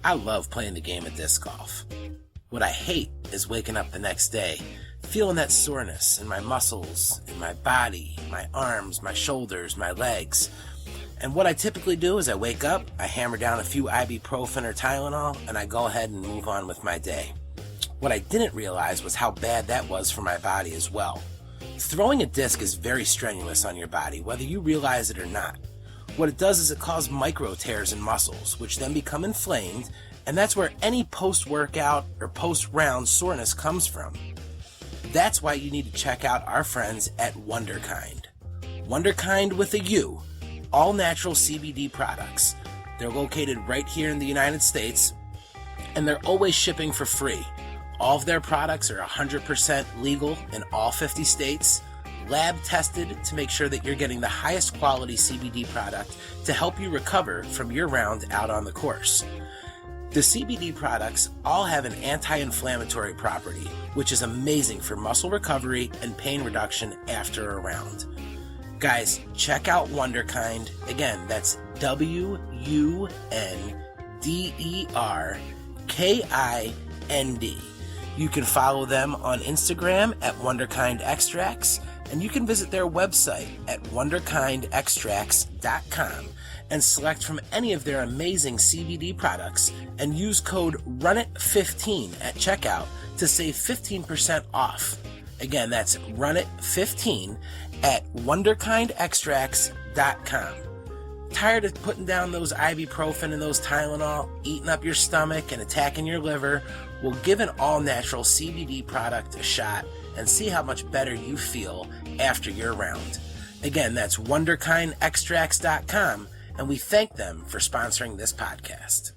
I love playing the game of disc golf. What I hate is waking up the next day, feeling that soreness in my muscles, in my body, my arms, my shoulders, my legs. And what I typically do is I wake up, I hammer down a few ibuprofen or Tylenol, and I go ahead and move on with my day. What I didn't realize was how bad that was for my body as well. Throwing a disc is very strenuous on your body, whether you realize it or not. What it does is it causes micro tears in muscles, which then become inflamed, and that's where any post-workout or post-round soreness comes from. That's why you need to check out our friends at WunderKind. WunderKind with a U, all natural CBD products. They're located right here in the United States, and they're always shipping for free. All of their products are 100% legal in all 50 states, lab tested to make sure that you're getting the highest quality CBD product to help you recover from your round out on the course. The CBD products all have an anti-inflammatory property, which is amazing for muscle recovery and pain reduction after a round. Guys, check out WunderKind. Again, that's WunderKind. You can follow them on Instagram at WunderKind Extracts, and you can visit their website at WunderKindExtracts.com and select from any of their amazing CBD products and use code RUNIT15 at checkout to save 15% off. Again, that's RUNIT15 at WunderKindExtracts.com. Tired of putting down those ibuprofen and those Tylenol, eating up your stomach and attacking your liver? Well, give an all-natural CBD product a shot and see how much better you feel after your round. Again, that's WunderKindExtracts.com, and we thank them for sponsoring this podcast.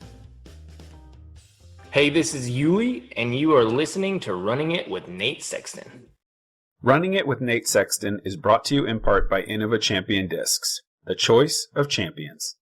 Hey, this is Yuli, and you are listening to Running It with Nate Sexton. Running It with Nate Sexton is brought to you in part by Innova Champion Discs, the choice of champions.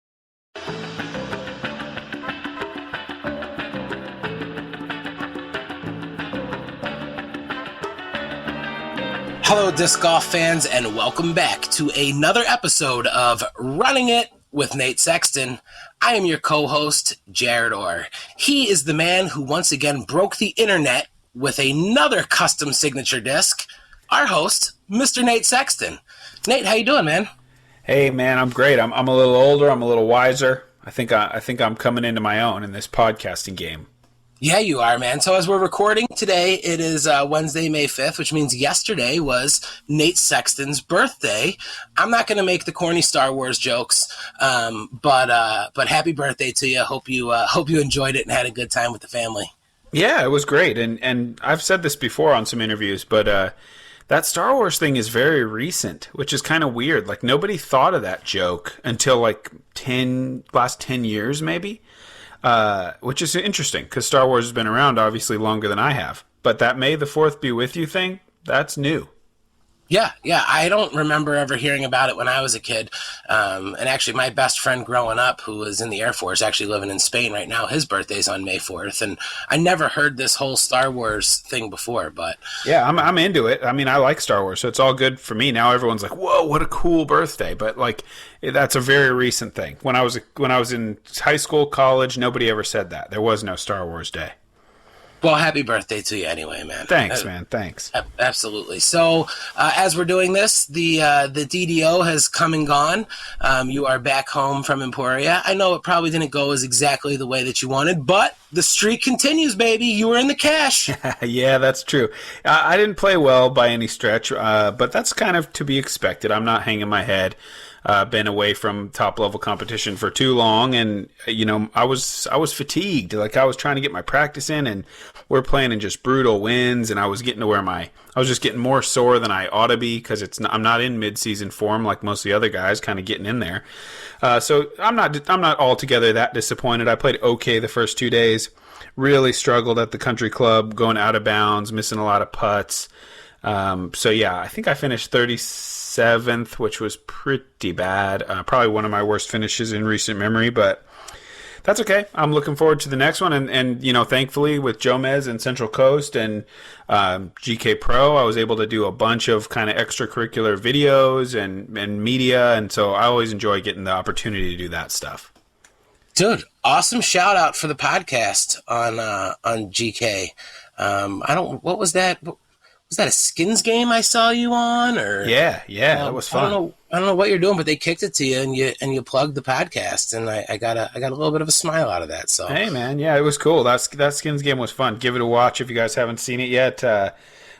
Hello, disc golf fans, and welcome back to another episode of Running It with Nate Sexton. I am your co-host, Jarett. He is the man who once again broke the internet with another custom signature disc. Our host, Mr. Nate Sexton. Nate, how you doing, man? Hey, man, I'm great. I'm a little older. I'm a little wiser. I think I'm coming into my own in this podcasting game. Yeah, you are, man. So as we're recording today, it is Wednesday, May 5th, which means yesterday was Nate Sexton's birthday. I'm not going to make the corny Star Wars jokes, but happy birthday to you. Hope you enjoyed it and had a good time with the family. Yeah, it was great. And I've said this before on some interviews, but that Star Wars thing is very recent, which is kind of weird. Like, nobody thought of that joke until like last 10 years maybe. Which is interesting because Star Wars has been around obviously longer than I have. But that May the 4th be with you thing, that's new. Yeah. I don't remember ever hearing about it when I was a kid. And actually, my best friend growing up, who was in the Air Force, actually living in Spain right now, his birthday's on May 4th. And I never heard this whole Star Wars thing before, but... Yeah, I'm into it. I mean, I like Star Wars, so it's all good for me. Now everyone's like, whoa, what a cool birthday. But, like, that's a very recent thing. When I was in high school, college, nobody ever said that. There was no Star Wars Day. Well, happy birthday to you anyway, man. Thanks, man. Thanks. Absolutely. So, as we're doing this, the DDO has come and gone. You are back home from Emporia. I know it probably didn't go as exactly the way that you wanted, but the streak continues, baby. You were in the cash. Yeah, that's true. I didn't play well by any stretch, but that's kind of to be expected. I'm not hanging my head. Been away from top level competition for too long, and I was fatigued. Like, I was trying to get my practice in, and we're playing in just brutal winds, and I was getting to where I was just getting more sore than I ought to be because I'm not in mid-season form like most of the other guys, kind of getting in there. So I'm not altogether that disappointed. I played okay the first 2 days. Really struggled at the country club, going out of bounds, missing a lot of putts. So yeah, I think I finished 37th, which was pretty bad. Probably one of my worst finishes in recent memory, but that's okay. I'm looking forward to the next one. And thankfully with Jomez and Central Coast and GK Pro, I was able to do a bunch of kind of extracurricular videos and media. And so I always enjoy getting the opportunity to do that stuff. Dude, awesome shout out for the podcast on GK. What was that? Was that a skins game I saw you on, or Yeah, that was fun. I don't know what you're doing, but they kicked it to you, and you plugged the podcast, and I got a little bit of a smile out of that. So Hey man, yeah, it was cool. That skins game was fun. Give it a watch if you guys haven't seen it yet.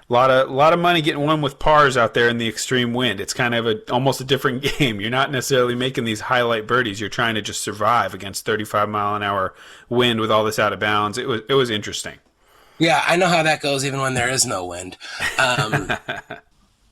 Lot of money getting won with pars out there in the extreme wind. It's kind of almost a different game. You're not necessarily making these highlight birdies. You're trying to just survive against 35-mile-an-hour wind with all this out of bounds. It was interesting. yeah, I know how that goes, even when there is no wind.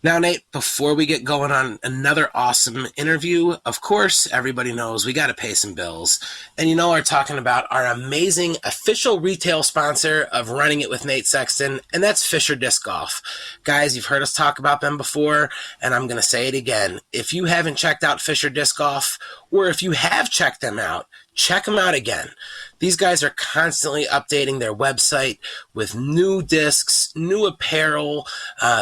Now, Nate, before we get going on another awesome interview, of course, everybody knows we got to pay some bills. And we're talking about our amazing official retail sponsor of Running It with Nate Sexton, and that's Fisher Disc Golf. Guys, you've heard us talk about them before, and I'm going to say it again. If you haven't checked out Fisher Disc Golf, or if you have checked them out, check them out again. These guys are constantly updating their website with new discs, new apparel.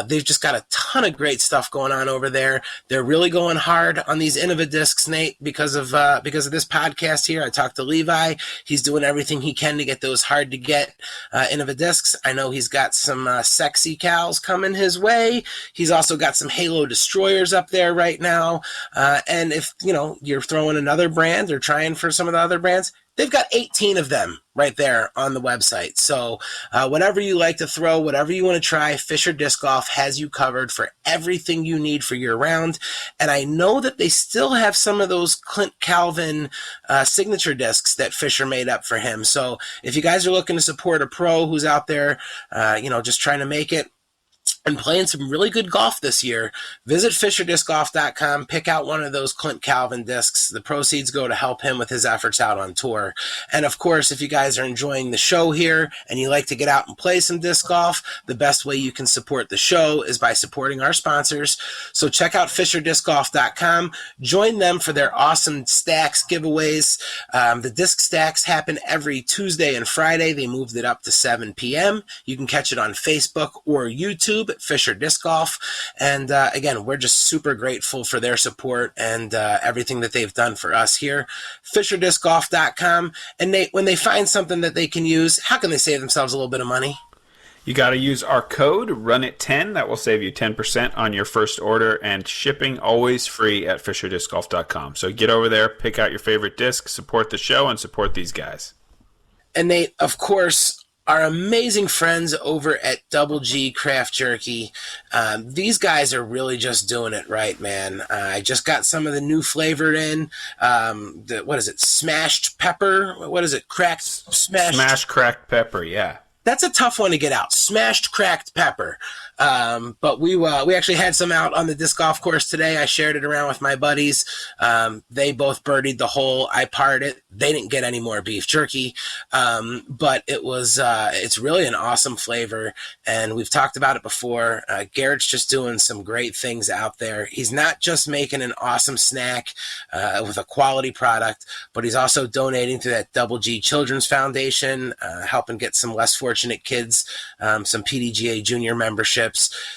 They've just got a ton of great stuff going on over there. They're really going hard on these Innova discs, Nate, because of this podcast here. I talked to Levi. He's doing everything he can to get those hard to get Innova discs. I know he's got some sexy cows coming his way. He's also got some Halo Destroyers up there right now. And if you're throwing another brand or trying for some of the other brands, they've got 18 of them right there on the website. So whatever you like to throw, whatever you want to try, Fisher Disc Golf has you covered for everything you need for year round. And I know that they still have some of those Clint Calvin signature discs that Fisher made up for him. So if you guys are looking to support a pro who's out there, just trying to make it and playing some really good golf this year, visit FisherDiscGolf.com, pick out one of those Clint Calvin discs. The proceeds go to help him with his efforts out on tour. And of course, if you guys are enjoying the show here and you like to get out and play some disc golf, the best way you can support the show is by supporting our sponsors. So check out FisherDiscGolf.com. Join them for their awesome stacks giveaways. The disc stacks happen every Tuesday and Friday. They moved it up to 7 p.m. You can catch it on Facebook or YouTube at Fisher Disc Golf. And again, we're just super grateful for their support and everything that they've done for us here. FisherDiscGolf.com. And Nate, when they find something that they can use, how can they save themselves a little bit of money? You got to use our code RUNIT10. That will save you 10% on your first order, and shipping always free at FisherDiscGolf.com. So get over there, pick out your favorite disc, support the show, and support these guys. And Nate, of course, our amazing friends over at Double G Craft Jerky. These guys are really just doing it right, man. I just got some of the new flavor in. What is it? Smashed pepper? What is it? Smashed cracked pepper, yeah. That's a tough one to get out. Smashed cracked pepper. But we actually had some out on the disc golf course today. I shared it around with my buddies. They both birdied the hole. I parred it. They didn't get any more beef jerky. But it's really an awesome flavor. And we've talked about it before. Jarett's just doing some great things out there. He's not just making an awesome snack with a quality product, but he's also donating to that Double G Children's Foundation, helping get some less fortunate kids some PDGA junior memberships.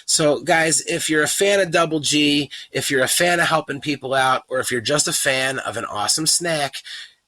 So guys, if you're a fan of Double G, if you're a fan of helping people out, or if you're just a fan of an awesome snack,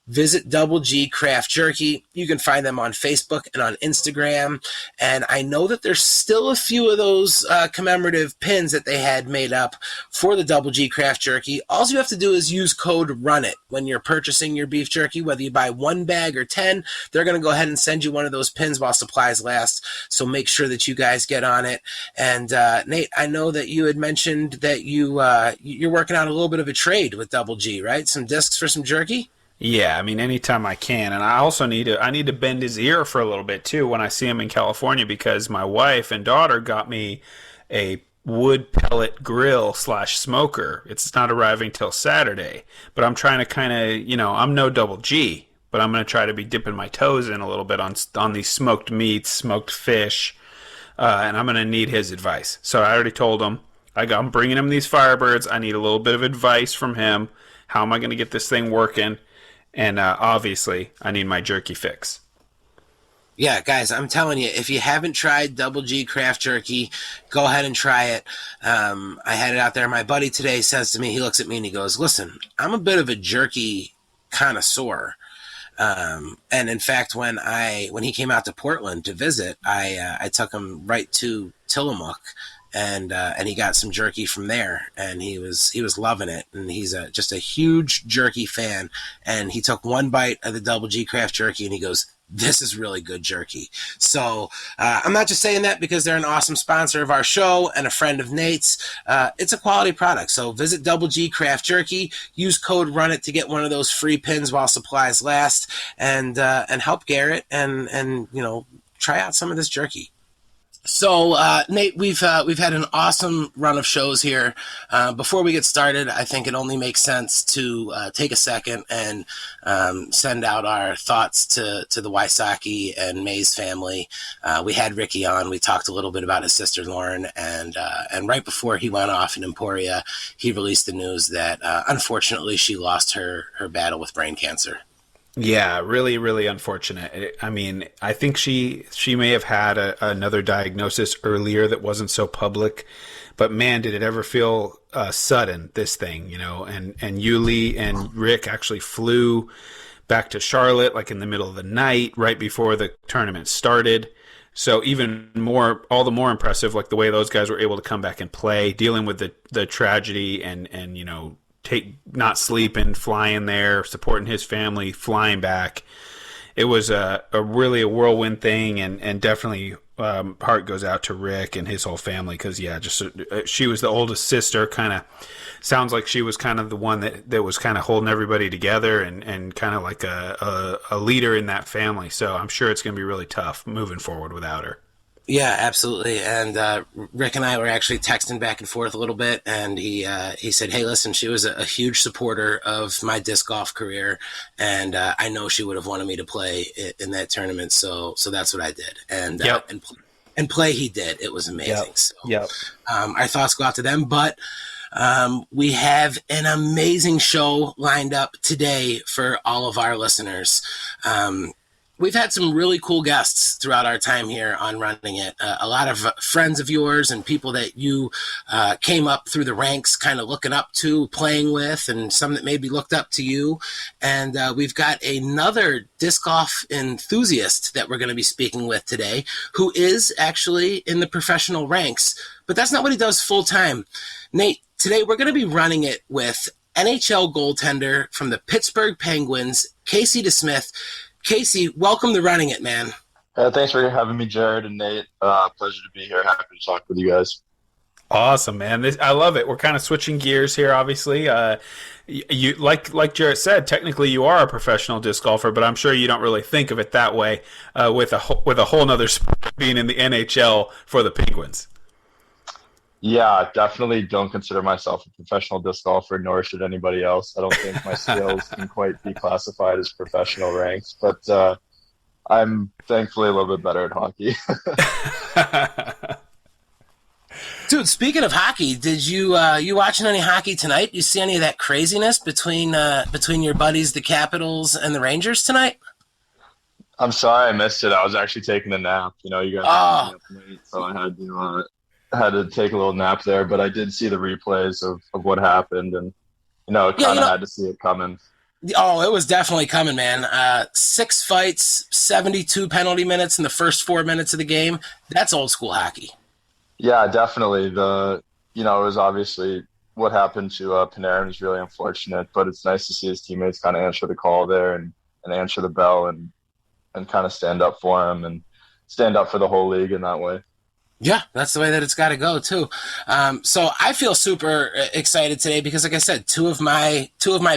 visit Double G Craft Jerky. You can find them on Facebook and on Instagram. And I know that there's still a few of those commemorative pins that they had made up for the Double G Craft Jerky. All you have to do is use code RUNIT when you're purchasing your beef jerky. Whether you buy 1 bag or 10, they're going to go ahead and send you one of those pins while supplies last. So make sure that you guys get on it. And Nate, I know that you had mentioned that you're working out a little bit of a trade with Double G, right? Some discs for some jerky? Yeah, I mean, anytime I can. And I also need to bend his ear for a little bit, too, when I see him in California, because my wife and daughter got me a wood pellet grill / smoker. It's not arriving till Saturday, but I'm trying to kind of, I'm no Double G, but I'm going to try to be dipping my toes in a little bit on these smoked meats, smoked fish, and I'm going to need his advice. So I already told him, I'm bringing him these Firebirds. I need a little bit of advice from him. How am I going to get this thing working? And obviously, I need my jerky fix. Yeah, guys, I'm telling you, if you haven't tried Double G Craft Jerky, go ahead and try it. I had it out there. My buddy today says to me, he looks at me and he goes, listen, I'm a bit of a jerky connoisseur. And in fact, when he came out to Portland to visit, I took him right to Tillamook, and he got some jerky from there, and he was loving it. And he's just a huge jerky fan. And he took one bite of the Double G Craft Jerky, and he goes, "This is really good jerky." So I'm not just saying that because they're an awesome sponsor of our show and a friend of Nate's. It's a quality product. So visit Double G Craft Jerky, use code RUNIT to get one of those free pins while supplies last, and help Jarett and try out some of this jerky. So, Nate, we've had an awesome run of shows here. Before we get started, I think it only makes sense to take a second and send out our thoughts to the Wysocki and Mays family. We had Ricky on. We talked a little bit about his sister Lauren, and right before he went off in Emporia, he released the news that unfortunately she lost her battle with brain cancer. Yeah, really, really unfortunate. I mean, I think she may have had another diagnosis earlier that wasn't so public, but man, did it ever feel sudden, this thing, and Yuli and Rick actually flew back to Charlotte like in the middle of the night, right before the tournament started. So even more, all the more impressive, like the way those guys were able to come back and play, dealing with the tragedy and not sleeping, flying there, supporting his family, flying back. It was really a whirlwind thing, and definitely heart goes out to Rick and his whole family because, she was the oldest sister. Kind of sounds like she was kind of the one that was kind of holding everybody together and kind of like a leader in that family. So I'm sure it's going to be really tough moving forward without her. Yeah, absolutely. And Rick and I were actually texting back and forth a little bit, and he said, "Hey, listen, she was a huge supporter of my disc golf career, and I know she would have wanted me to play in that tournament, so that's what I did." And yep. and play he did. It was amazing. Yep. So yep. Our thoughts go out to them, but we have an amazing show lined up today for all of our listeners. We've had some really cool guests throughout our time here on Running It. A lot of friends of yours and people that you came up through the ranks kind of looking up to, playing with, and some that maybe looked up to you. And we've got another disc golf enthusiast that we're going to be speaking with today who is actually in the professional ranks, but that's not what he does full time. Nate, today we're going to be running it with NHL goaltender from the Pittsburgh Penguins, Casey DeSmith. Casey, welcome to Running It, man. Thanks for having me, Jarett and Nate. Pleasure to be here. Happy to talk with you guys. Awesome, man. I love it. We're kind of switching gears here, obviously. You like Jarett said, technically you are a professional disc golfer, but I'm sure you don't really think of it that way with a whole nother sport being in the NHL for the Penguins. Yeah, definitely don't consider myself a professional disc golfer, nor should anybody else. I don't think my skills can quite be classified as professional ranks, but I'm thankfully a little bit better at hockey. Dude, speaking of hockey, did you watching any hockey tonight? You see any of that craziness between your buddies, the Capitals and the Rangers tonight? I'm sorry I missed it. I was actually taking a nap. You guys had me up late, so I had to take a little nap there, but I did see the replays of what happened, and had to see it coming. Oh, it was definitely coming, man. 6 fights, 72 penalty minutes in the first 4 minutes of the game. That's old school hockey. Yeah, definitely. It was obviously what happened to Panarin was really unfortunate, but it's nice to see his teammates kind of answer the call there and answer the bell and kind of stand up for him and stand up for the whole league in that way. Yeah, that's the way that it's got to go too. So I feel super excited today because, like I said, two of my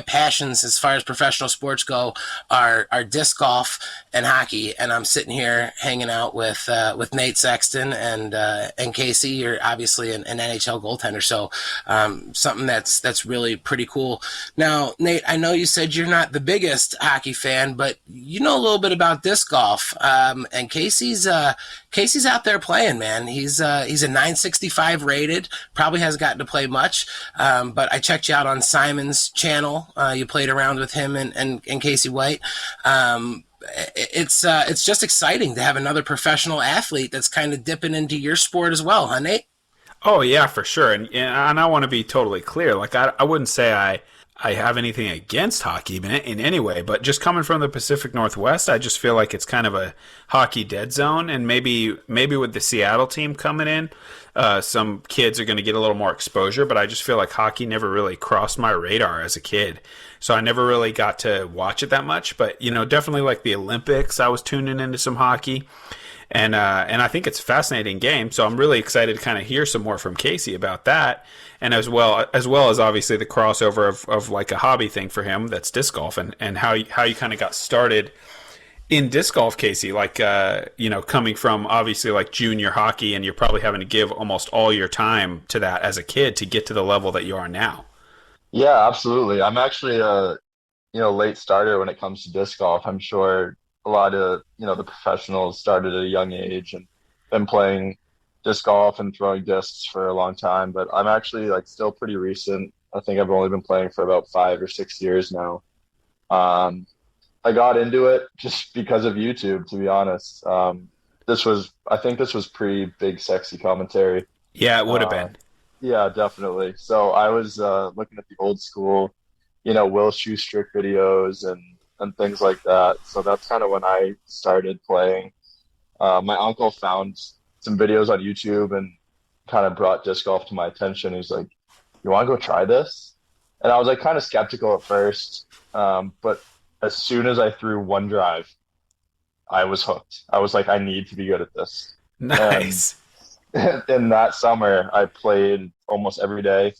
passions as far as professional sports go are disc golf and hockey, and I'm sitting here hanging out with Nate Sexton and Casey. You're obviously an NHL goaltender, so something that's really pretty cool. Now, Nate, I know you said you're not the biggest hockey fan, but you know a little bit about disc golf, and Casey's out there playing, man. He's a 965 rated, probably hasn't gotten to play much, but I checked you out on Simon's channel. You played around with him and Casey White. It's just exciting to have another professional athlete that's kind of dipping into your sport as well, huh, Nate? Oh, yeah, for sure. And I want to be totally clear. Like, I wouldn't say I have anything against hockey in any way, but just coming from the Pacific Northwest, I just feel like it's kind of a hockey dead zone. And maybe with the Seattle team coming in, some kids are going to get a little more exposure. But I just feel like hockey never really crossed my radar as a kid, so I never really got to watch it that much. But definitely like the Olympics, I was tuning into some hockey. And I think it's a fascinating game, so I'm really excited to kind of hear some more from Casey about that, and as well as obviously the crossover of like a hobby thing for him that's disc golf, and how you kind of got started in disc golf, Casey. Like coming from obviously like junior hockey, and you're probably having to give almost all your time to that as a kid to get to the level that you are now. Yeah, absolutely. I'm actually a late starter when it comes to disc golf. I'm sure a lot of the professionals started at a young age and been playing disc golf and throwing discs for a long time, but I'm actually like still pretty recent. I think I've only been playing for about 5 or 6 years now. I got into it just because of YouTube, to be honest. I think this was pre Big Sexy Commentary. Yeah, it would have been. Yeah, definitely. So I was looking at the old school Will Schustrick videos and things like that. So that's kind of when I started playing. My uncle found some videos on YouTube and kind of brought disc golf to my attention. He's like, "You want to go try this?" And I was like kind of skeptical at first, but as soon as I threw one drive, I was hooked. I was like, I need to be good at this. Nice. And in that summer, I played almost every day.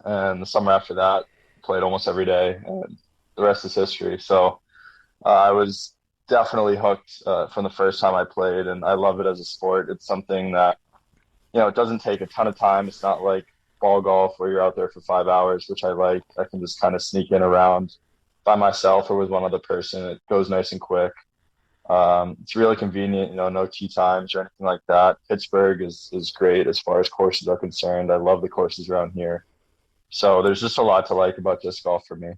And the summer after that, played almost every day. And the rest is history. So I was definitely hooked from the first time I played, and I love it as a sport. It's something that, it doesn't take a ton of time. It's not like ball golf where you're out there for 5 hours, which I like. I can just kind of sneak in around by myself or with one other person. It goes nice and quick. It's really convenient, no tee times or anything like that. Pittsburgh is great as far as courses are concerned. I love the courses around here. So there's just a lot to like about disc golf for me.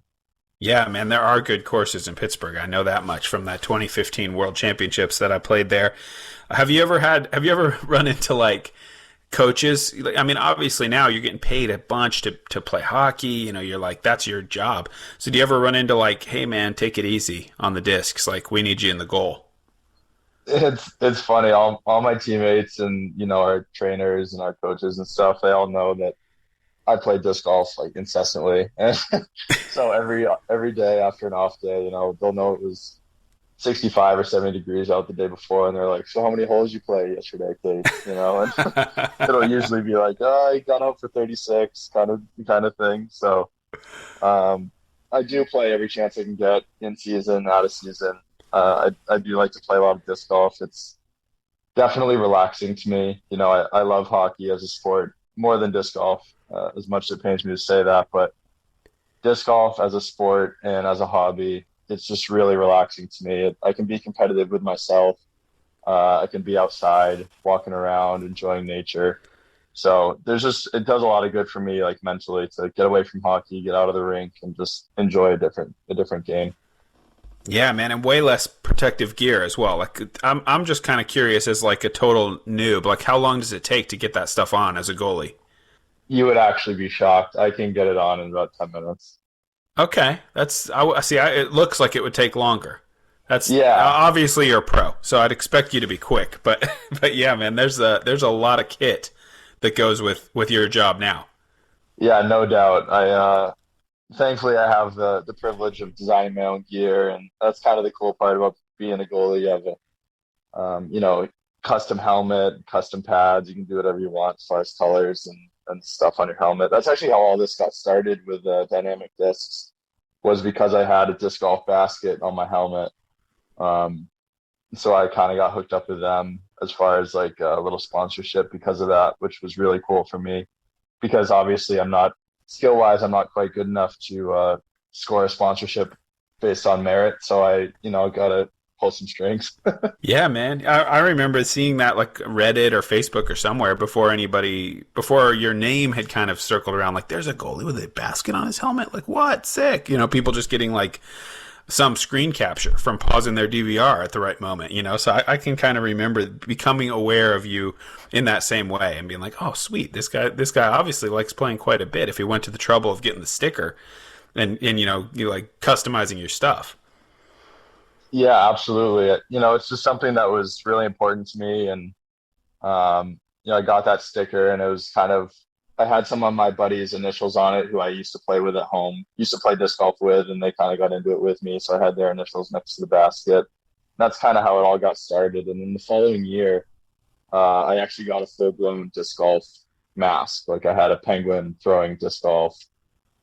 Yeah, man, there are good courses in Pittsburgh. I know that much from that 2015 World Championships that I played there. Have you ever run into like coaches? I mean, obviously now you're getting paid a bunch to play hockey. You're like, that's your job. So do you ever run into like, hey man, take it easy on the discs. Like, we need you in the goal. It's funny. All my teammates and, our trainers and our coaches and stuff, they all know that I play disc golf like incessantly. And so every day after an off day, they'll know it was 65 or 70 degrees out the day before, and they're like, "So how many holes you play yesterday, Kate?" And it'll usually be like, "Oh, I got out for 36," kind of thing. So I do play every chance I can get, in season, out of season. I do like to play a lot of disc golf. It's definitely relaxing to me. I love hockey as a sport more than disc golf, as much as it pains me to say that, but disc golf as a sport and as a hobby, it's just really relaxing to me. I can be competitive with myself. I can be outside, walking around, enjoying nature. So it does a lot of good for me, like mentally, to get away from hockey, get out of the rink, and just enjoy a different game. Yeah, man, and way less protective gear as well. Like, I'm just kind of curious as like a total noob. Like, how long does it take to get that stuff on as a goalie? You would actually be shocked. I can get it on in about 10 minutes. Okay, it looks like it would take longer. Yeah. Obviously you're a pro, so I'd expect you to be quick. But yeah, man, there's a lot of kit that goes with your job now. Yeah, no doubt. Thankfully, I have the privilege of designing my own gear, and that's kind of the cool part about being a goalie. You have a, custom helmet, custom pads. You can do whatever you want as far as colors and stuff on your helmet. That's actually how all this got started with dynamic discs, was because I had a disc golf basket on my helmet. So I kind of got hooked up with them as far as like a little sponsorship because of that, which was really cool for me, because obviously skill-wise, I'm not quite good enough to score a sponsorship based on merit. So I got to pull some strings. Yeah, man. I remember seeing that like Reddit or Facebook or somewhere before your name had kind of circled around. Like, there's a goalie with a basket on his helmet. Like, what? Sick. People just getting like some screen capture from pausing their DVR at the right moment, So I can kind of remember becoming aware of you in that same way and being like, oh, sweet. This guy obviously likes playing quite a bit if he went to the trouble of getting the sticker. and you like customizing your stuff. Yeah, absolutely. It's just something that was really important to me, and I got that sticker, and it was kind of I had some of my buddies' initials on it who I used to play with at home, used to play disc golf with, and they kind of got into it with me, so I had their initials next to the basket. That's kind of how it all got started. And then the following year, I actually got a full-blown disc golf mask. Like I had a penguin throwing disc golf,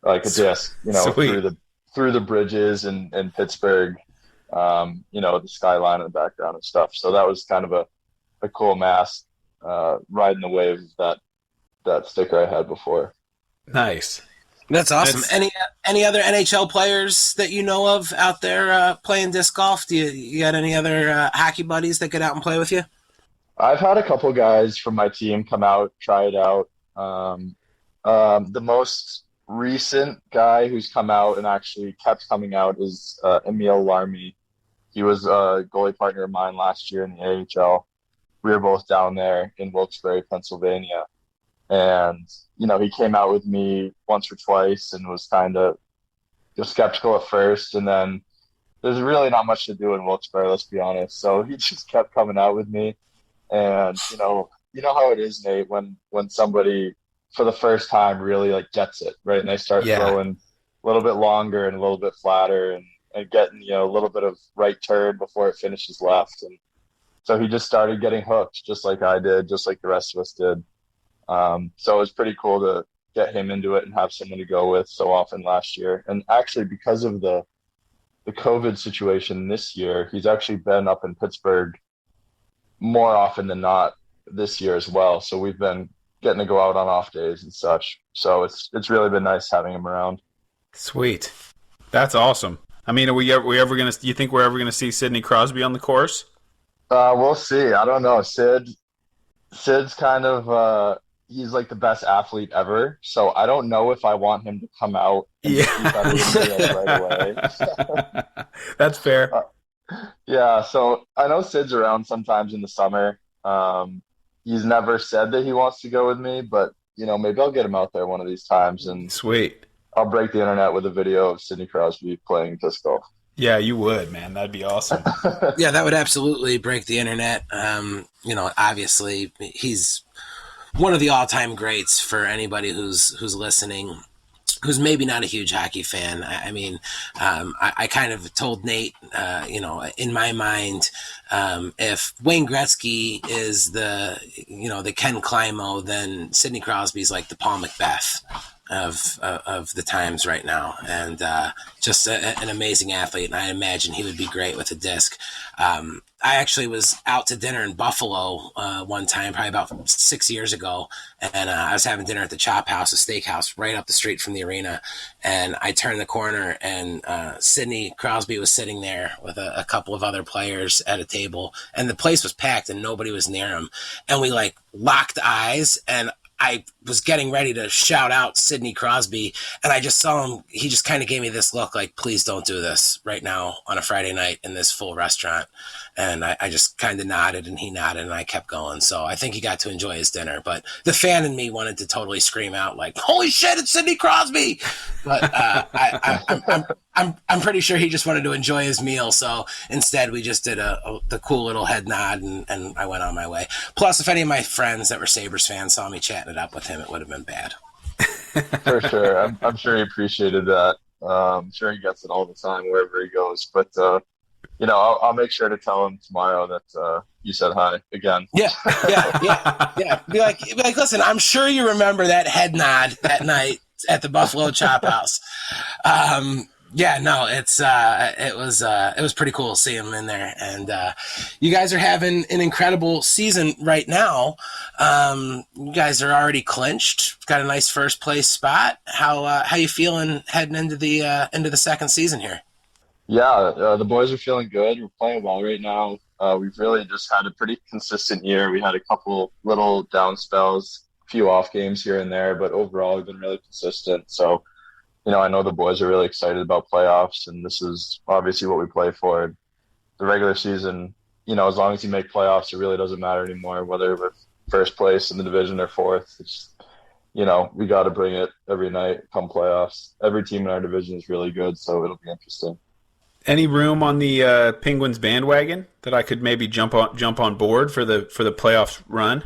like a disc, Sweet. through the bridges in Pittsburgh, the skyline in the background and stuff. So that was kind of a cool mask, riding the wave of that sticker I had before. Nice. That's awesome. Any other NHL players that you know of out there playing disc golf? Do you got any other hockey buddies that get out and play with you? I've had a couple guys from my team come out, try it out. The most recent guy who's come out and actually kept coming out is Emil Larmy. He was a goalie partner of mine last year in the AHL. We were both down there in Wilkes-Barre, Pennsylvania. And, he came out with me once or twice and was kind of skeptical at first. And then there's really not much to do in Wilkes-Barre, let's be honest. So he just kept coming out with me. And, you know how it is, Nate, when somebody for the first time really like gets it, right? And they start throwing a little bit longer and a little bit flatter and getting, a little bit of right turn before it finishes left. And so he just started getting hooked, just like I did, just like the rest of us did. So it was pretty cool to get him into it and have someone to go with so often last year. And actually, because of the COVID situation this year, he's actually been up in Pittsburgh more often than not this year as well. So we've been getting to go out on off days and such. So it's really been nice having him around. Sweet. That's awesome. I mean, do you think we're ever gonna see Sidney Crosby on the course? We'll see. I don't know. Sid's kind of he's like the best athlete ever. So I don't know if I want him to come out and right away. That's fair. Yeah, so I know Sid's around sometimes in the summer. He's never said that he wants to go with me, but maybe I'll get him out there one of these times, and Sweet. I'll break the internet with a video of Sidney Crosby playing disc golf. Yeah, you would, man. That'd be awesome. Yeah, that would absolutely break the internet. Obviously, he's one of the all-time greats for anybody who's listening, who's maybe not a huge hockey fan. I kind of told Nate, in my mind, if Wayne Gretzky is the Ken Climo, then Sidney Crosby's like the Paul Macbeth of the times right now, and just an amazing athlete. And I imagine he would be great with a disc. I actually was out to dinner in Buffalo one time, probably about 6 years ago, and I was having dinner at the Chop House, a steakhouse right up the street from the arena, and I turned the corner, and Sidney Crosby was sitting there with a couple of other players at a table, and the place was packed and nobody was near him, and we like locked eyes, and I was getting ready to shout out Sidney Crosby, and I just saw him. He just kind of gave me this look like, please don't do this right now on a Friday night in this full restaurant. And I just kind of nodded, and he nodded, and I kept going. So I think he got to enjoy his dinner. But the fan in me wanted to totally scream out like, holy shit, it's Sidney Crosby. But I'm pretty sure he just wanted to enjoy his meal. So instead, we just did the cool little head nod, and I went on my way. Plus, if any of my friends that were Sabres fans saw me chatting it up with him, it would have been bad. For sure. I'm sure he appreciated that. I'm sure he gets it all the time wherever he goes. But, I'll make sure to tell him tomorrow that you said hi again. Yeah. Be like, listen, I'm sure you remember that head nod that night at the Buffalo Chop House. It was pretty cool to see him in there, and you guys are having an incredible season right now. You guys are already clinched, got a nice first place spot. How you feeling heading into the second season here? Yeah, the boys are feeling good. We're playing well right now. We've really just had a pretty consistent year. We had a couple little down spells, a few off games here and there, but overall we've been really consistent. So, I know the boys are really excited about playoffs, and this is obviously what we play for. The regular season, as long as you make playoffs, it really doesn't matter anymore whether we're first place in the division or fourth. we got to bring it every night come playoffs. Every team in our division is really good, so it'll be interesting. Any room on the Penguins bandwagon that I could maybe jump on board for the playoffs run?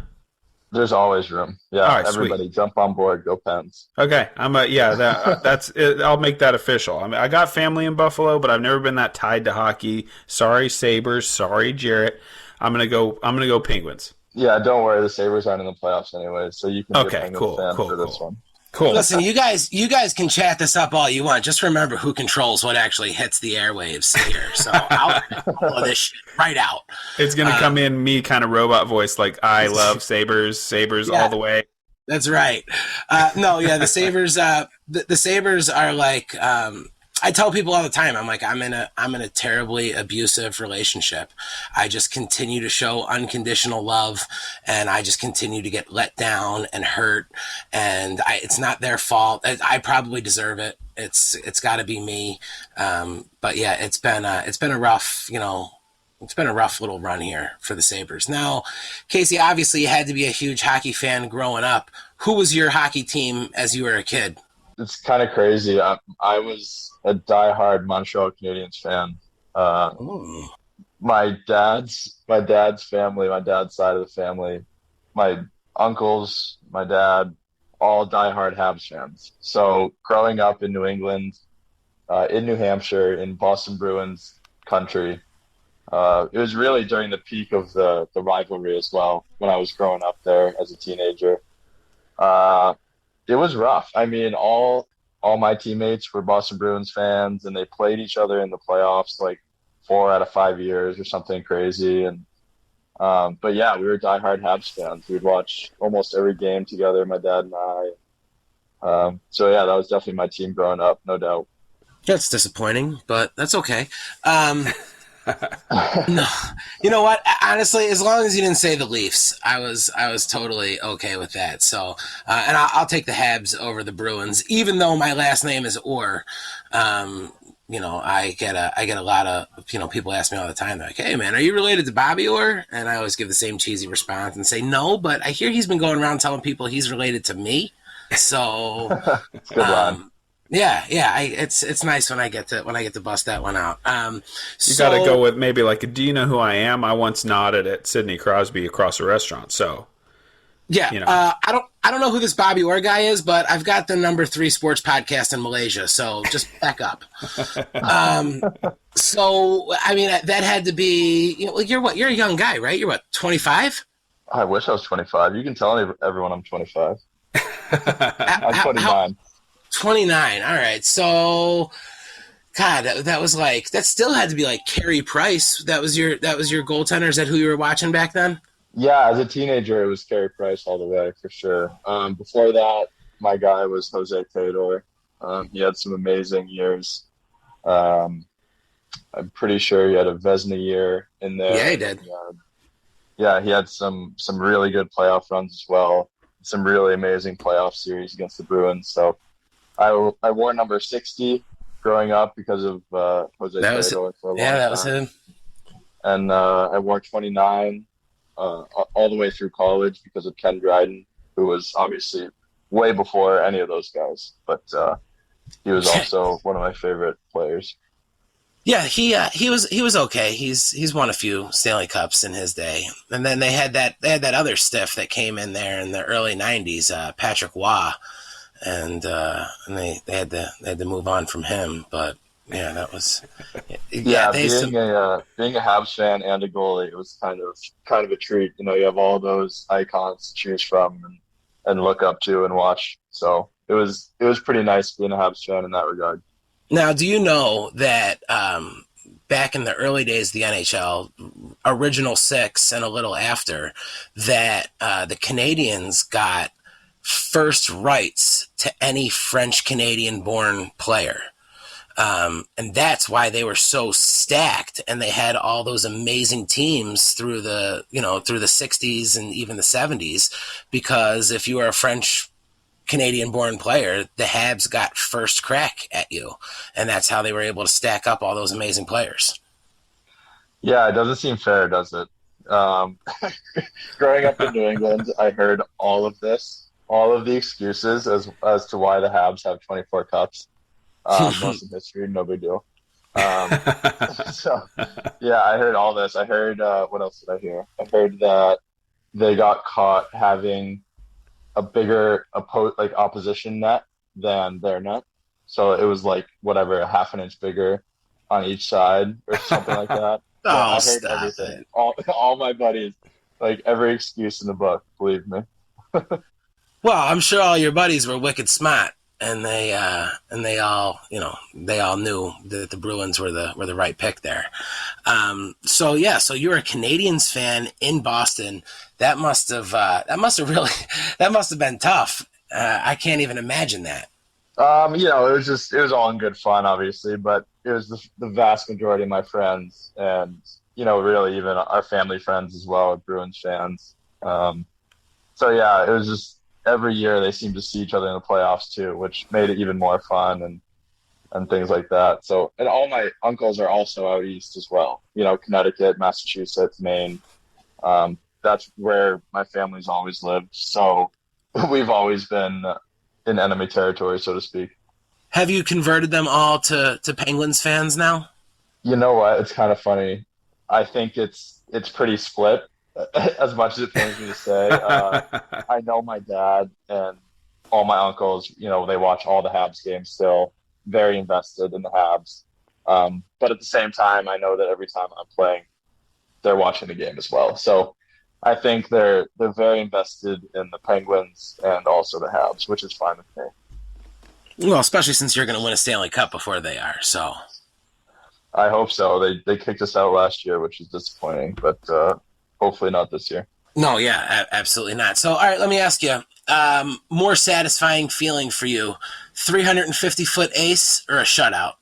There's always room. Yeah, all right, everybody sweet. jump on board. Go Pens. Okay, that's it. I'll make that official. I mean, I got family in Buffalo, but I've never been that tied to hockey. Sorry, Sabres. Sorry, Jarett. I'm gonna go Penguins. Yeah, don't worry. The Sabres aren't in the playoffs anyway, so you can be a Penguins fan for this one. Cool. Listen, you guys can chat this up all you want. Just remember who controls what actually hits the airwaves here. So I'll pull this shit right out. It's going to come in me kind of robot voice like, I love Sabres all the way. That's right. The Sabres the Sabres are like I tell people all the time, I'm like, I'm in a terribly abusive relationship. I just continue to show unconditional love, and I just continue to get let down and hurt. And it's not their fault. I probably deserve it. It's got to be me. But yeah, it's been a rough, it's been a rough little run here for the Sabres. Now, Casey, obviously you had to be a huge hockey fan growing up. Who was your hockey team as you were a kid? It's kind of crazy. I was a diehard Montreal Canadiens fan. My dad's family, my dad's side of the family, my uncles, my dad, all diehard Habs fans. So growing up in New England, in New Hampshire, in Boston Bruins country, it was really during the peak of the rivalry as well when I was growing up there as a teenager. It was rough. I mean, all my teammates were Boston Bruins fans, and they played each other in the playoffs like 4 out of 5 years or something crazy. And but yeah, we were diehard Habs fans. We'd watch almost every game together, my dad and I. So yeah, that was definitely my team growing up, no doubt. That's disappointing, but that's okay. No, you know what? Honestly, as long as you didn't say the Leafs, I was totally okay with that. So, and I'll take the Habs over the Bruins, even though my last name is Orr. I get a lot of people ask me all the time. They're like, "Hey, man, are you related to Bobby Orr?" And I always give the same cheesy response and say no, but I hear he's been going around telling people he's related to me. So, Good line. Yeah, it's nice when I get to bust that one out. You got to go with maybe like, do you know who I am? I once nodded at Sidney Crosby across a restaurant. So yeah, I don't know who this Bobby Orr guy is, but I've got the number 3 sports podcast in Malaysia. So just back up. So I mean that had to be you're a young guy, right? You're what, 25? I wish I was 25. You can tell everyone I'm 25. I'm 29. 29. All right. So, God, that was like, that still had to be like Carey Price. That was your goaltender. Is that who you were watching back then? Yeah, as a teenager, it was Carey Price all the way for sure. Before that, my guy was Jose Theodore. He had some amazing years. I'm pretty sure he had a Vezina year in there. Yeah, he did. He had some really good playoff runs as well. Some really amazing playoff series against the Bruins. So I wore number 60 growing up because of Jose Theodore for a long time. Yeah, that was him. And I wore 29 all the way through college because of Ken Dryden, who was obviously way before any of those guys. But he was also one of my favorite players. Yeah, he was okay. He's won a few Stanley Cups in his day, and then they had that other stiff that came in there in the early '90s, Patrick Waugh, and they had to move on from him. But yeah, that was being a Habs fan and a goalie, it was kind of a treat. You have all those icons to choose from and look up to and watch. So it was pretty nice being a Habs fan in that regard. Now, do you know that back in the early days of the NHL, original 6 and a little after, that the Canadiens got first rights to any French-Canadian-born player? And that's why they were so stacked, and they had all those amazing teams through the 60s and even the 70s, because if you were a French Canadian-born player, the Habs got first crack at you, and that's how they were able to stack up all those amazing players. Yeah, it doesn't seem fair, does it? Growing up in New England, I heard all of this, all of the excuses as to why the Habs have 24 cups. Most of history, no big deal. So, yeah, I heard all this. I heard, what else did I hear? I heard that they got caught having a bigger opposition net than their net. So it was like, whatever, a half an inch bigger on each side or something like that. So I heard stop everything. it. All my buddies, like every excuse in the book, believe me. Well, I'm sure all your buddies were wicked smart, and they all knew that the Bruins were the right pick there. So you're a Canadiens fan in Boston. That must have been tough. I can't even imagine that. It was all in good fun, obviously, but it was the vast majority of my friends and, really even our family friends as well are Bruins fans. So yeah, it was just every year they seemed to see each other in the playoffs too, which made it even more fun and things like that. So, and all my uncles are also out east as well, Connecticut, Massachusetts, Maine. That's where my family's always lived. So we've always been in enemy territory, so to speak. Have you converted them all to Penguins fans now? You know what? It's kind of funny. I think it's pretty split, as much as it pains me to say. I know my dad and all my uncles, they watch all the Habs games still, very invested in the Habs. But at the same time, I know that every time I'm playing, they're watching the game as well. So I think they're very invested in the Penguins and also the Habs, which is fine with me. Well, especially since you're going to win a Stanley Cup before they are. So I hope so. They kicked us out last year, which is disappointing, but hopefully not this year. No, yeah, absolutely not. So, all right, let me ask you, more satisfying feeling for you, 350-foot ace or a shutout?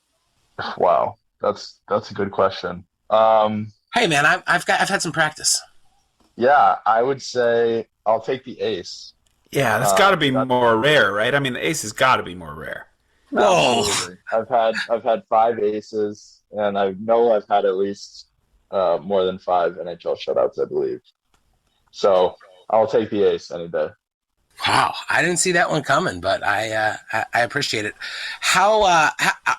Wow, that's a good question. Hey, man, I've had some practice. Yeah, I would say I'll take the ace. Yeah, that's got to be more rare, right? I mean, the ace has got to be more rare. Whoa! Absolutely. I've had 5 aces, and I know I've had at least more than 5 NHL shutouts, I believe. So I'll take the ace any day. Wow, I didn't see that one coming, but I appreciate it. How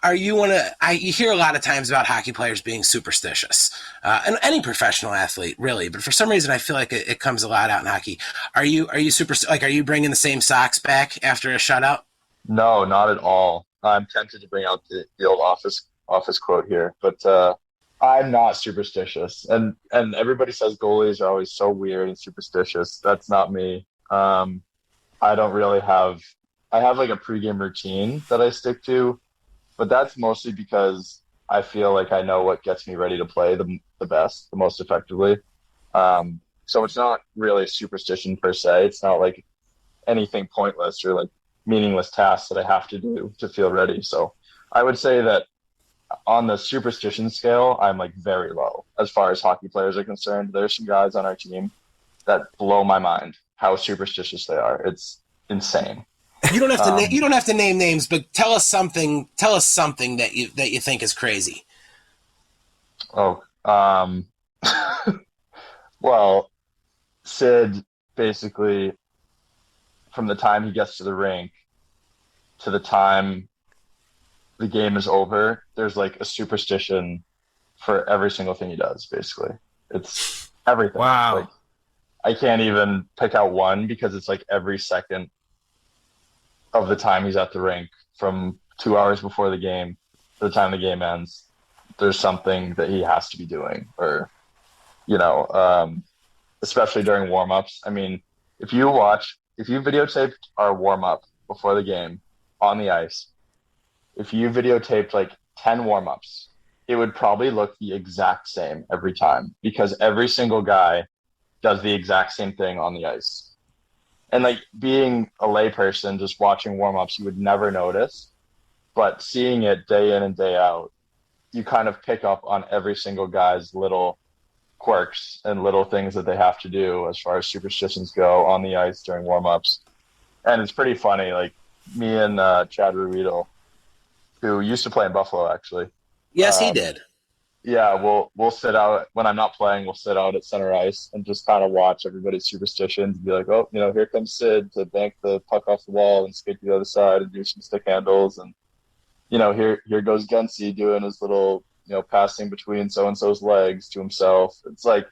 are you you hear a lot of times about hockey players being superstitious, and any professional athlete really, but for some reason I feel like it comes a lot out in hockey. Are you are you bringing the same socks back after a shutout? No, not at all. I'm tempted to bring out the old office quote here, but I'm not superstitious. And everybody says goalies are always so weird and superstitious. That's not me. I don't really I have like a pregame routine that I stick to, but that's mostly because I feel like I know what gets me ready to play the best, the most effectively. So it's not really a superstition per se. It's not like anything pointless or like meaningless tasks that I have to do to feel ready. So I would say that on the superstition scale, I'm like very low as far as hockey players are concerned. There's some guys on our team that blow my mind how superstitious they are. It's insane. You don't have to. You don't have to name names, but tell us something. Tell us something that you think is crazy. Oh, well, Sid basically, from the time he gets to the rink to the time the game is over, there's like a superstition for every single thing he does. Basically, it's everything. Wow. Like, I can't even pick out one because it's like every second of the time he's at the rink, from 2 hours before the game to the time the game ends, there's something that he has to be doing, or, especially during warm-ups. I mean, if you videotaped our warm-up before the game on the ice, if you videotaped like 10 warm-ups, it would probably look the exact same every time because every single guy does the exact same thing on the ice. And like being a layperson, just watching warm-ups, you would never notice. But seeing it day in and day out, you kind of pick up on every single guy's little quirks and little things that they have to do as far as superstitions go on the ice during warm-ups. And it's pretty funny. Like me and Chad Ruedel, who used to play in Buffalo, actually. Yes, he did. Yeah, we'll sit out when I'm not playing. We'll sit out at center ice and just kind of watch everybody's superstitions. Be like, oh, here comes Sid to bank the puck off the wall and skate to the other side and do some stick handles, and here goes Gunsey doing his little passing between so and so's legs to himself. It's like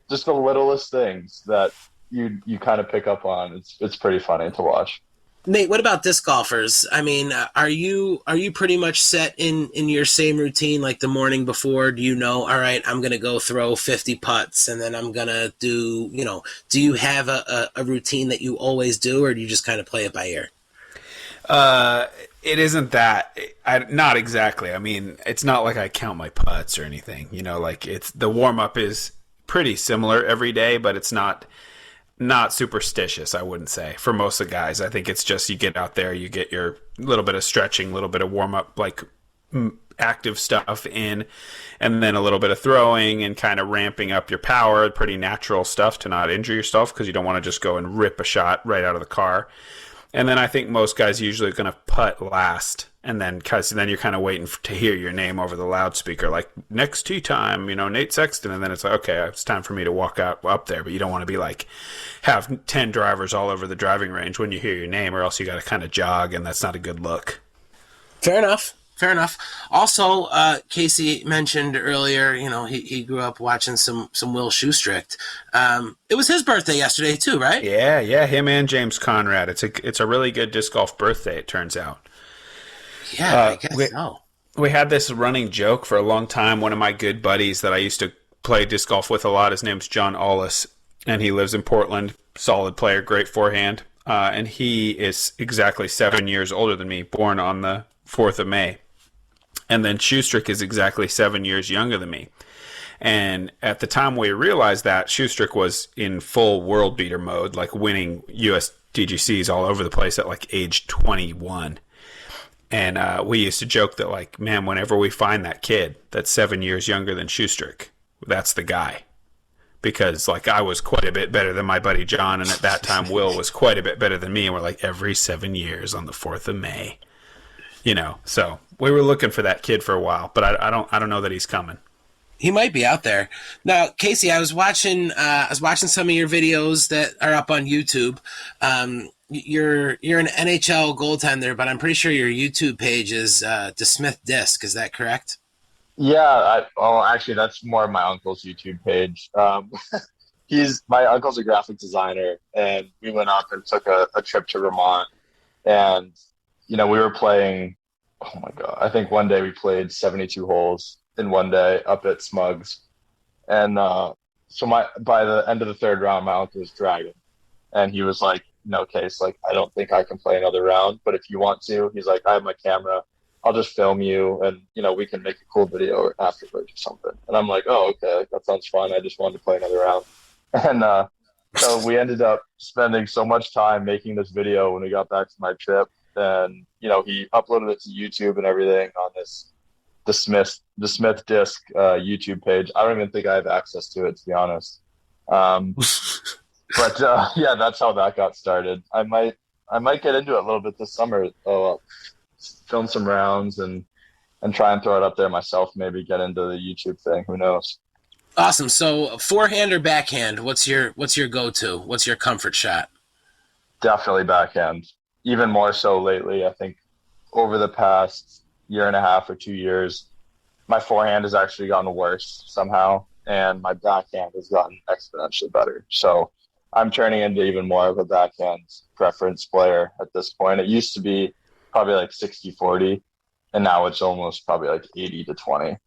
just the littlest things that you kind of pick up on. It's pretty funny to watch. Nate, what about disc golfers? I mean, are you pretty much set in your same routine like the morning before? Do you know, all right, I'm going to go throw 50 putts and then I'm going to do, do you have a routine that you always do, or do you just kind of play it by ear? It isn't that. Not exactly. I mean, it's not like I count my putts or anything. Like it's the warm up is pretty similar every day, but it's not superstitious, I wouldn't say. For most of the guys, I think it's just you get out there, you get your little bit of stretching, little bit of warm up, like active stuff in, and then a little bit of throwing and kind of ramping up your power. Pretty natural stuff to not injure yourself because you don't want to just go and rip a shot right out of the car. And then I think most guys usually are going to putt last, and then you're kind of waiting to hear your name over the loudspeaker, like next tee time, Nate Sexton, and then it's like, okay, it's time for me to walk up there, but you don't want to be like have 10 drivers all over the driving range when you hear your name, or else you got to kind of jog, and that's not a good look. Fair enough. Also, Casey mentioned earlier, he grew up watching some Will Schustrick. It was his birthday yesterday too, right? Yeah, him and James Conrad. It's a really good disc golf birthday, it turns out. Yeah, I guess so. We had this running joke for a long time. One of my good buddies that I used to play disc golf with a lot, his name's John Ollis, and he lives in Portland. Solid player, great forehand. And he is exactly 7 years older than me, born on the 4th of May. And then Schustrick is exactly 7 years younger than me. And at the time we realized that, Schustrick was in full world beater mode, like winning US DGCs all over the place at like age 21. And we used to joke that, like, man, whenever we find that kid that's 7 years younger than Schustrick, that's the guy. Because, like, I was quite a bit better than my buddy John, and at that time Will was quite a bit better than me, and we're like, every 7 years on the 4th of May. So we were looking for that kid for a while, but I don't know that he's coming. He might be out there. Now, Casey, I was watching some of your videos that are up on YouTube. You're an NHL goaltender, but I'm pretty sure your YouTube page is DeSmith Disc. Is that correct? Yeah. Actually, that's more of my uncle's YouTube page. My uncle's a graphic designer, and we went up and took a trip to Vermont, and we were playing. Oh my God! I think one day we played 72 holes in one day up at Smugs, and so by the end of the third round, my uncle was dragging, and he was like, "No, Case, like I don't think I can play another round, but if you want to," he's like, "I have my camera, I'll just film you, and we can make a cool video afterwards or something." And I'm like, "Oh, okay, that sounds fun. I just wanted to play another round," and so we ended up spending so much time making this video when we got back from my trip, and he uploaded it to YouTube and everything on this the Smith Disc YouTube page. I don't even think I have access to it, to be honest. But yeah, that's how that got started. I might get into it a little bit this summer. Film some rounds and try and throw it up there myself. Maybe get into the YouTube thing. Who knows? Awesome. So forehand or backhand? What's your go-to? What's your comfort shot? Definitely backhand. Even more so lately. I think over the past year and a half or 2 years, my forehand has actually gotten worse somehow, and my backhand has gotten exponentially better. So I'm turning into even more of a backhand preference player at this point. It used to be probably like 60-40, and now it's almost probably like 80-20.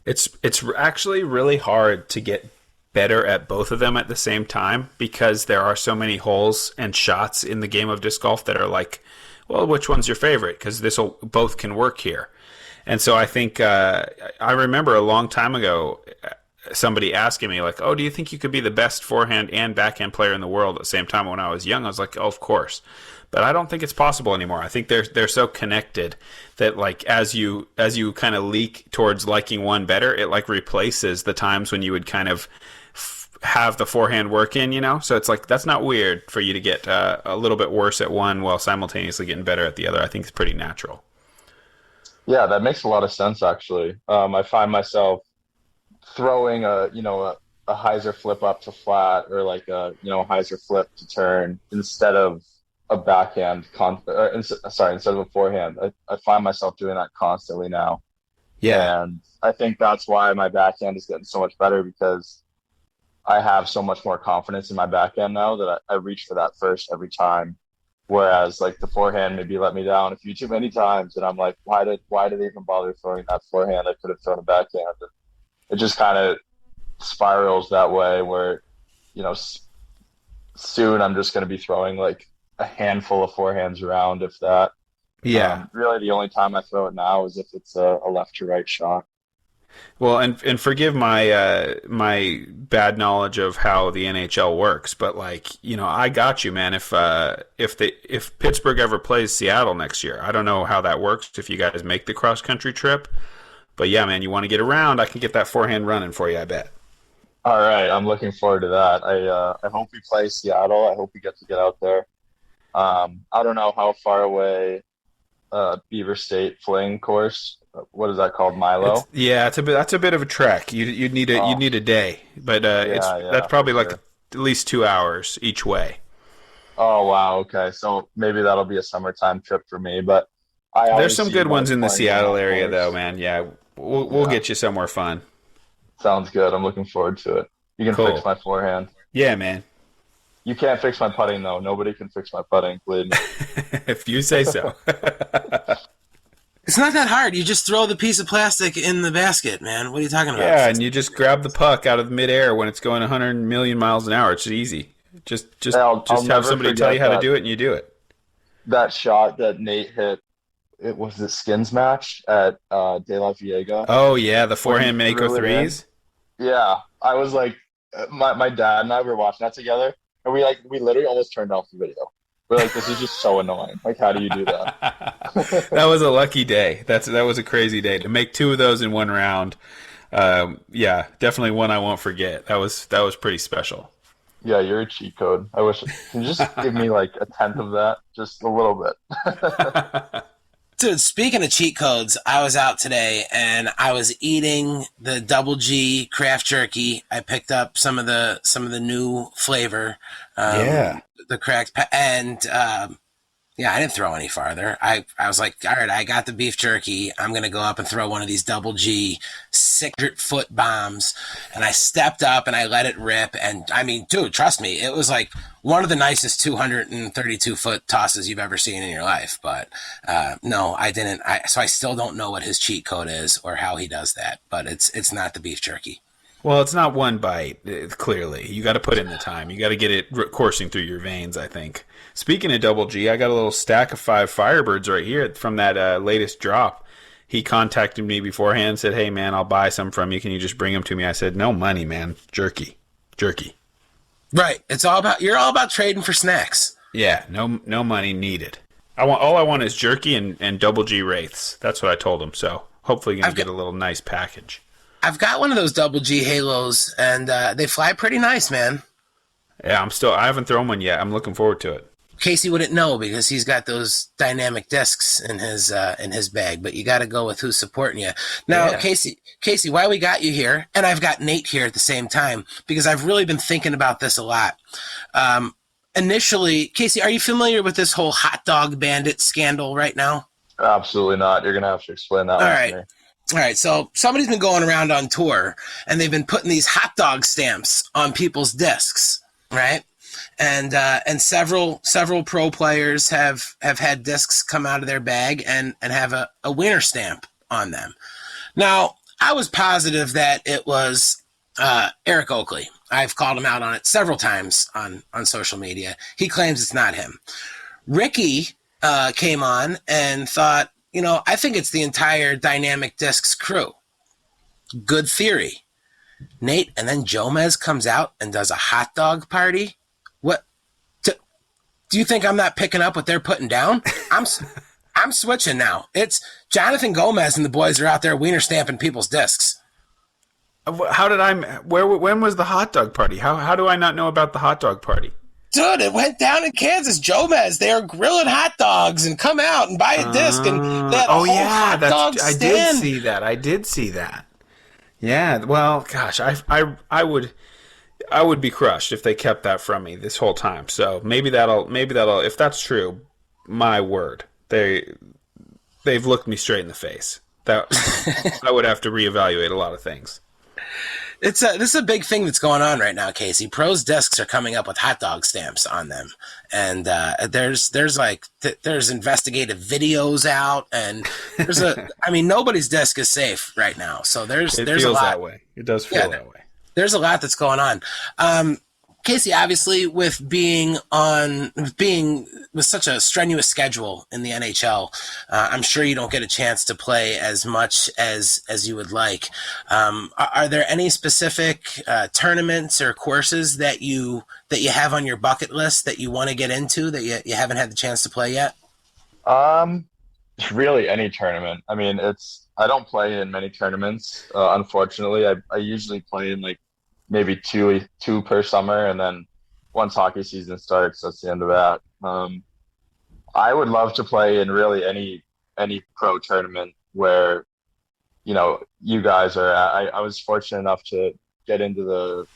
It's actually really hard to get better at both of them at the same time because there are so many holes and shots in the game of disc golf that are like, well, which one's your favorite? Because both can work here. And so I think I remember a long time ago somebody asking me like, oh, do you think you could be the best forehand and backhand player in the world at the same time? When I was young, I was like, oh, of course. But I don't think it's possible anymore. I think they're so connected that like as you kind of leak towards liking one better, it like replaces the times when you would kind of have the forehand work in, So it's like that's not weird for you to get a little bit worse at one while simultaneously getting better at the other. I think it's pretty natural. Yeah, that makes a lot of sense, actually. I find myself throwing a hyzer flip up to flat, or like a hyzer flip to turn, instead of a backhand instead of a forehand. I find myself doing that constantly now. Yeah. And I think that's why my backhand is getting so much better, because I have so much more confidence in my backhand now that I reach for that first every time. Whereas like the forehand maybe let me down a few too many times, and I'm like, why did they even bother throwing that forehand? I could have thrown a backhand. And it just kind of spirals that way, where soon I'm just going to be throwing like a handful of forehands around, if that. Yeah. Really, the only time I throw it now is if it's a left to right shot. Well, and forgive my my bad knowledge of how the NHL works, but like, I got you, man. If Pittsburgh ever plays Seattle next year, I don't know how that works if you guys make the cross country trip, but yeah, man, you want to get around, I can get that forehand running for you, I bet. All right, I'm looking forward to that. I hope we play Seattle. I hope we get to get out there. I don't know how far away Beaver State fling course. What is that called, Milo? That's a bit of a trek. You'd need a day, but that's probably like at least 2 hours each way. Oh wow, okay. So maybe that'll be a summertime trip for me. But there's some good ones in the Seattle area, though, man. Yeah, we'll get you somewhere fun. Sounds good. I'm looking forward to it. You can fix my forehand. Yeah, man. You can't fix my putting, though. Nobody can fix my putting, believe me. If you say so. It's not that hard. You just throw the piece of plastic in the basket, man. What are you talking about? Yeah, and you just grab the puck out of midair when it's going 100 million miles an hour. It's easy. Just I'll have somebody tell you how to do it, and you do it. That shot that Nate hit, it was the skins match at De La Viega. Oh, yeah, the forehand Mako threes? Yeah, I was like, my dad and I were watching that together, and we literally almost turned off the video. We're like, this is just so annoying. Like, how do you do that? That was a lucky day. That was a crazy day to make 2 of those in one round. Yeah, definitely one I won't forget. That was pretty special. Yeah, you're a cheat code. I wish. Can you just give me like a tenth of that, just a little bit? Dude, speaking of cheat codes, I was out today and I was eating the Double G craft jerky. I picked up some of the new flavor. The cracked and I didn't throw any farther. I was like, all right, I got the beef jerky. I'm gonna go up and throw one of these Double G 600-foot bombs, and I stepped up and I let it rip. And I mean, dude, trust me, it was like one of the nicest 232-foot tosses you've ever seen in your life. But no, I didn't. So I still don't know what his cheat code is or how he does that. But it's not the beef jerky. Well, it's not one bite, clearly. You got to put in the time. You got to get it coursing through your veins, I think. Speaking of Double G, I got a little stack of 5 Firebirds right here from that latest drop. He contacted me beforehand, said, hey, man, I'll buy some from you. Can you just bring them to me? I said, no money, man. Jerky. Right. You're all about trading for snacks. Yeah, no money needed. All I want is jerky and Double G Wraiths. That's what I told him. So hopefully you're going to get a little nice package. I've got one of those Double G Halos, and they fly pretty nice, man. Yeah, I haven't thrown one yet. I'm looking forward to it. Casey wouldn't know because he's got those dynamic discs in his bag, but you got to go with who's supporting you. Now, yeah. Casey, why we got you here, and I've got Nate here at the same time, because I've really been thinking about this a lot. Initially, Casey, are you familiar with this whole hot dog bandit scandal right now? Absolutely not. You're going to have to explain that one to me. All right, so somebody's been going around on tour, and they've been putting these hot dog stamps on people's discs, right? And several pro players have had discs come out of their bag and have a winner stamp on them. Now, I was positive that it was Eric Oakley. I've called him out on it several times on social media. He claims it's not him. Ricky came on and thought, I think it's the entire Dynamic Discs crew. Good theory. Nate, and then Jomez comes out and does a hot dog party? What? Do you think I'm not picking up what they're putting down? I'm switching now. It's Jonathan Gomez and the boys are out there wiener stamping people's discs. When was the hot dog party? How do I not know about the hot dog party? Dude, it went down in Kansas. Jomez, they are grilling hot dogs and come out and buy a disc and that whole hot dog stand. I did see that. Yeah, well, gosh, I would be crushed if they kept that from me this whole time. So maybe that'll if that's true, my word, they've looked me straight in the face. That I would have to reevaluate a lot of things. This is a big thing that's going on right now, Casey. Pros discs are coming up with hot dog stamps on them, and there's investigative videos out, and nobody's disc is safe right now. So there's feels a lot that way. It does feel that way. There's a lot that's going on. Casey, obviously, with being with such a strenuous schedule in the NHL, I'm sure you don't get a chance to play as much as you would like. Are there any specific tournaments or courses that you have on your bucket list that you want to get into that you haven't had the chance to play yet? Really any tournament. I mean, I don't play in many tournaments. Unfortunately, I usually play in like maybe two per summer, and then once hockey season starts, that's the end of that. I would love to play in really any pro tournament where, you guys are at. I was fortunate enough to get into the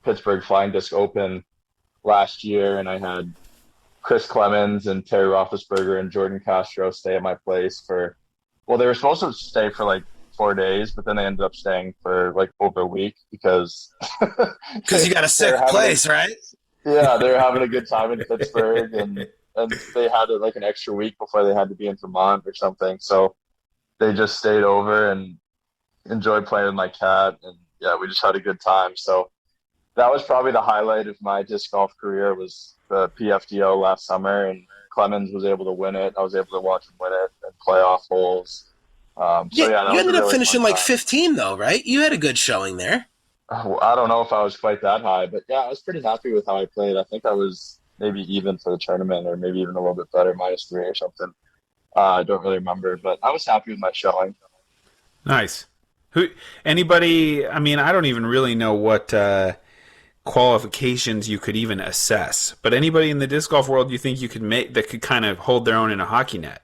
Pittsburgh Flying Disc Open last year, and I had Chris Clemens and Terry Roethlisberger and Jordan Castro stay at my place they were supposed to stay for like 4 days, but then they ended up staying for like over a week because you got a sick place, right? Yeah, they were having a good time in Pittsburgh, and they had like an extra week before they had to be in Vermont or something. So they just stayed over and enjoyed playing with my cat, and yeah, we just had a good time. So that was probably the highlight of my disc golf career, was the PFDO last summer, and Clemens was able to win it. I was able to watch him win it and playoff holes. You ended up finishing like 15, though, right? You had a good showing there. I don't know if I was quite that high, but yeah, I was pretty happy with how I played. I think I was maybe even for the tournament, or maybe even a little bit better, -3 or something. I don't really remember, but I was happy with my showing. Nice. Anybody? I mean, I don't even really know what qualifications you could even assess, but anybody in the disc golf world you think you could make that could kind of hold their own in a hockey net?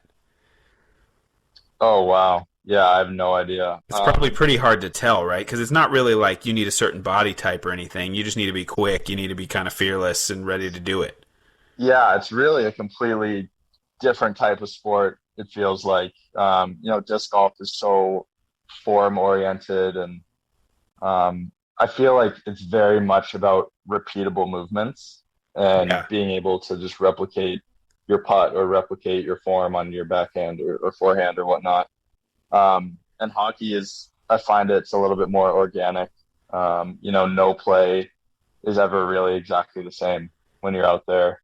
Oh, wow. Yeah, I have no idea. It's probably pretty hard to tell, right? Because it's not really like you need a certain body type or anything. You just need to be quick. You need to be kind of fearless and ready to do it. Yeah, it's really a completely different type of sport, it feels like. Disc golf is so form-oriented, and I feel like it's very much about repeatable movements and being able to just replicate your putt or replicate your form on your backhand or forehand or whatnot. And hockey I find it's a little bit more organic. No play is ever really exactly the same when you're out there,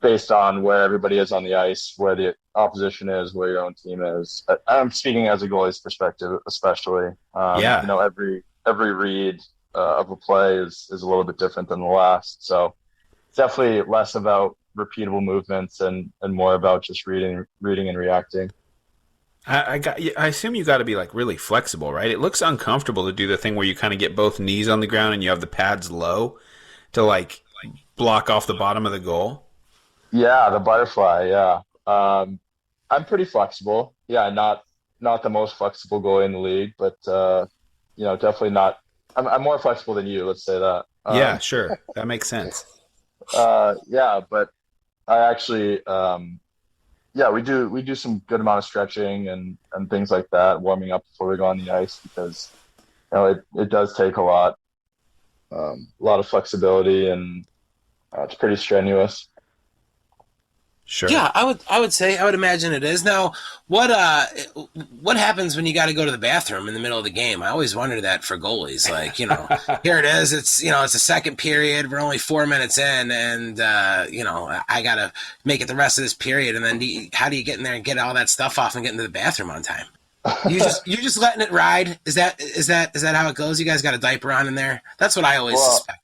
based on where everybody is on the ice, where the opposition is, where your own team is. I'm speaking as a goalie's perspective, especially. Every read of a play is a little bit different than the last. So it's definitely less about repeatable movements and more about just reading and reacting. I assume you got to be like really flexible, right? It looks uncomfortable to do the thing where you kind of get both knees on the ground and you have the pads low to like block off the bottom of the goal. Yeah, the butterfly. Yeah, I'm pretty flexible. Yeah, not the most flexible goalie in the league, but definitely not. I'm more flexible than you. Let's say that. Yeah, sure, that makes sense. Yeah, but I actually, we do some good amount of stretching and things like that, warming up before we go on the ice, because it does take a lot of flexibility, and it's pretty strenuous. Sure. Yeah, I would imagine it is. Now, what happens when you got to go to the bathroom in the middle of the game? I always wonder that for goalies. Like, here it is. It's it's a second period. We're only 4 minutes in, and I got to make it the rest of this period. And then how do you get in there and get all that stuff off and get into the bathroom on time? You're just letting it ride. Is that how it goes? You guys got a diaper on in there? That's what I always suspected.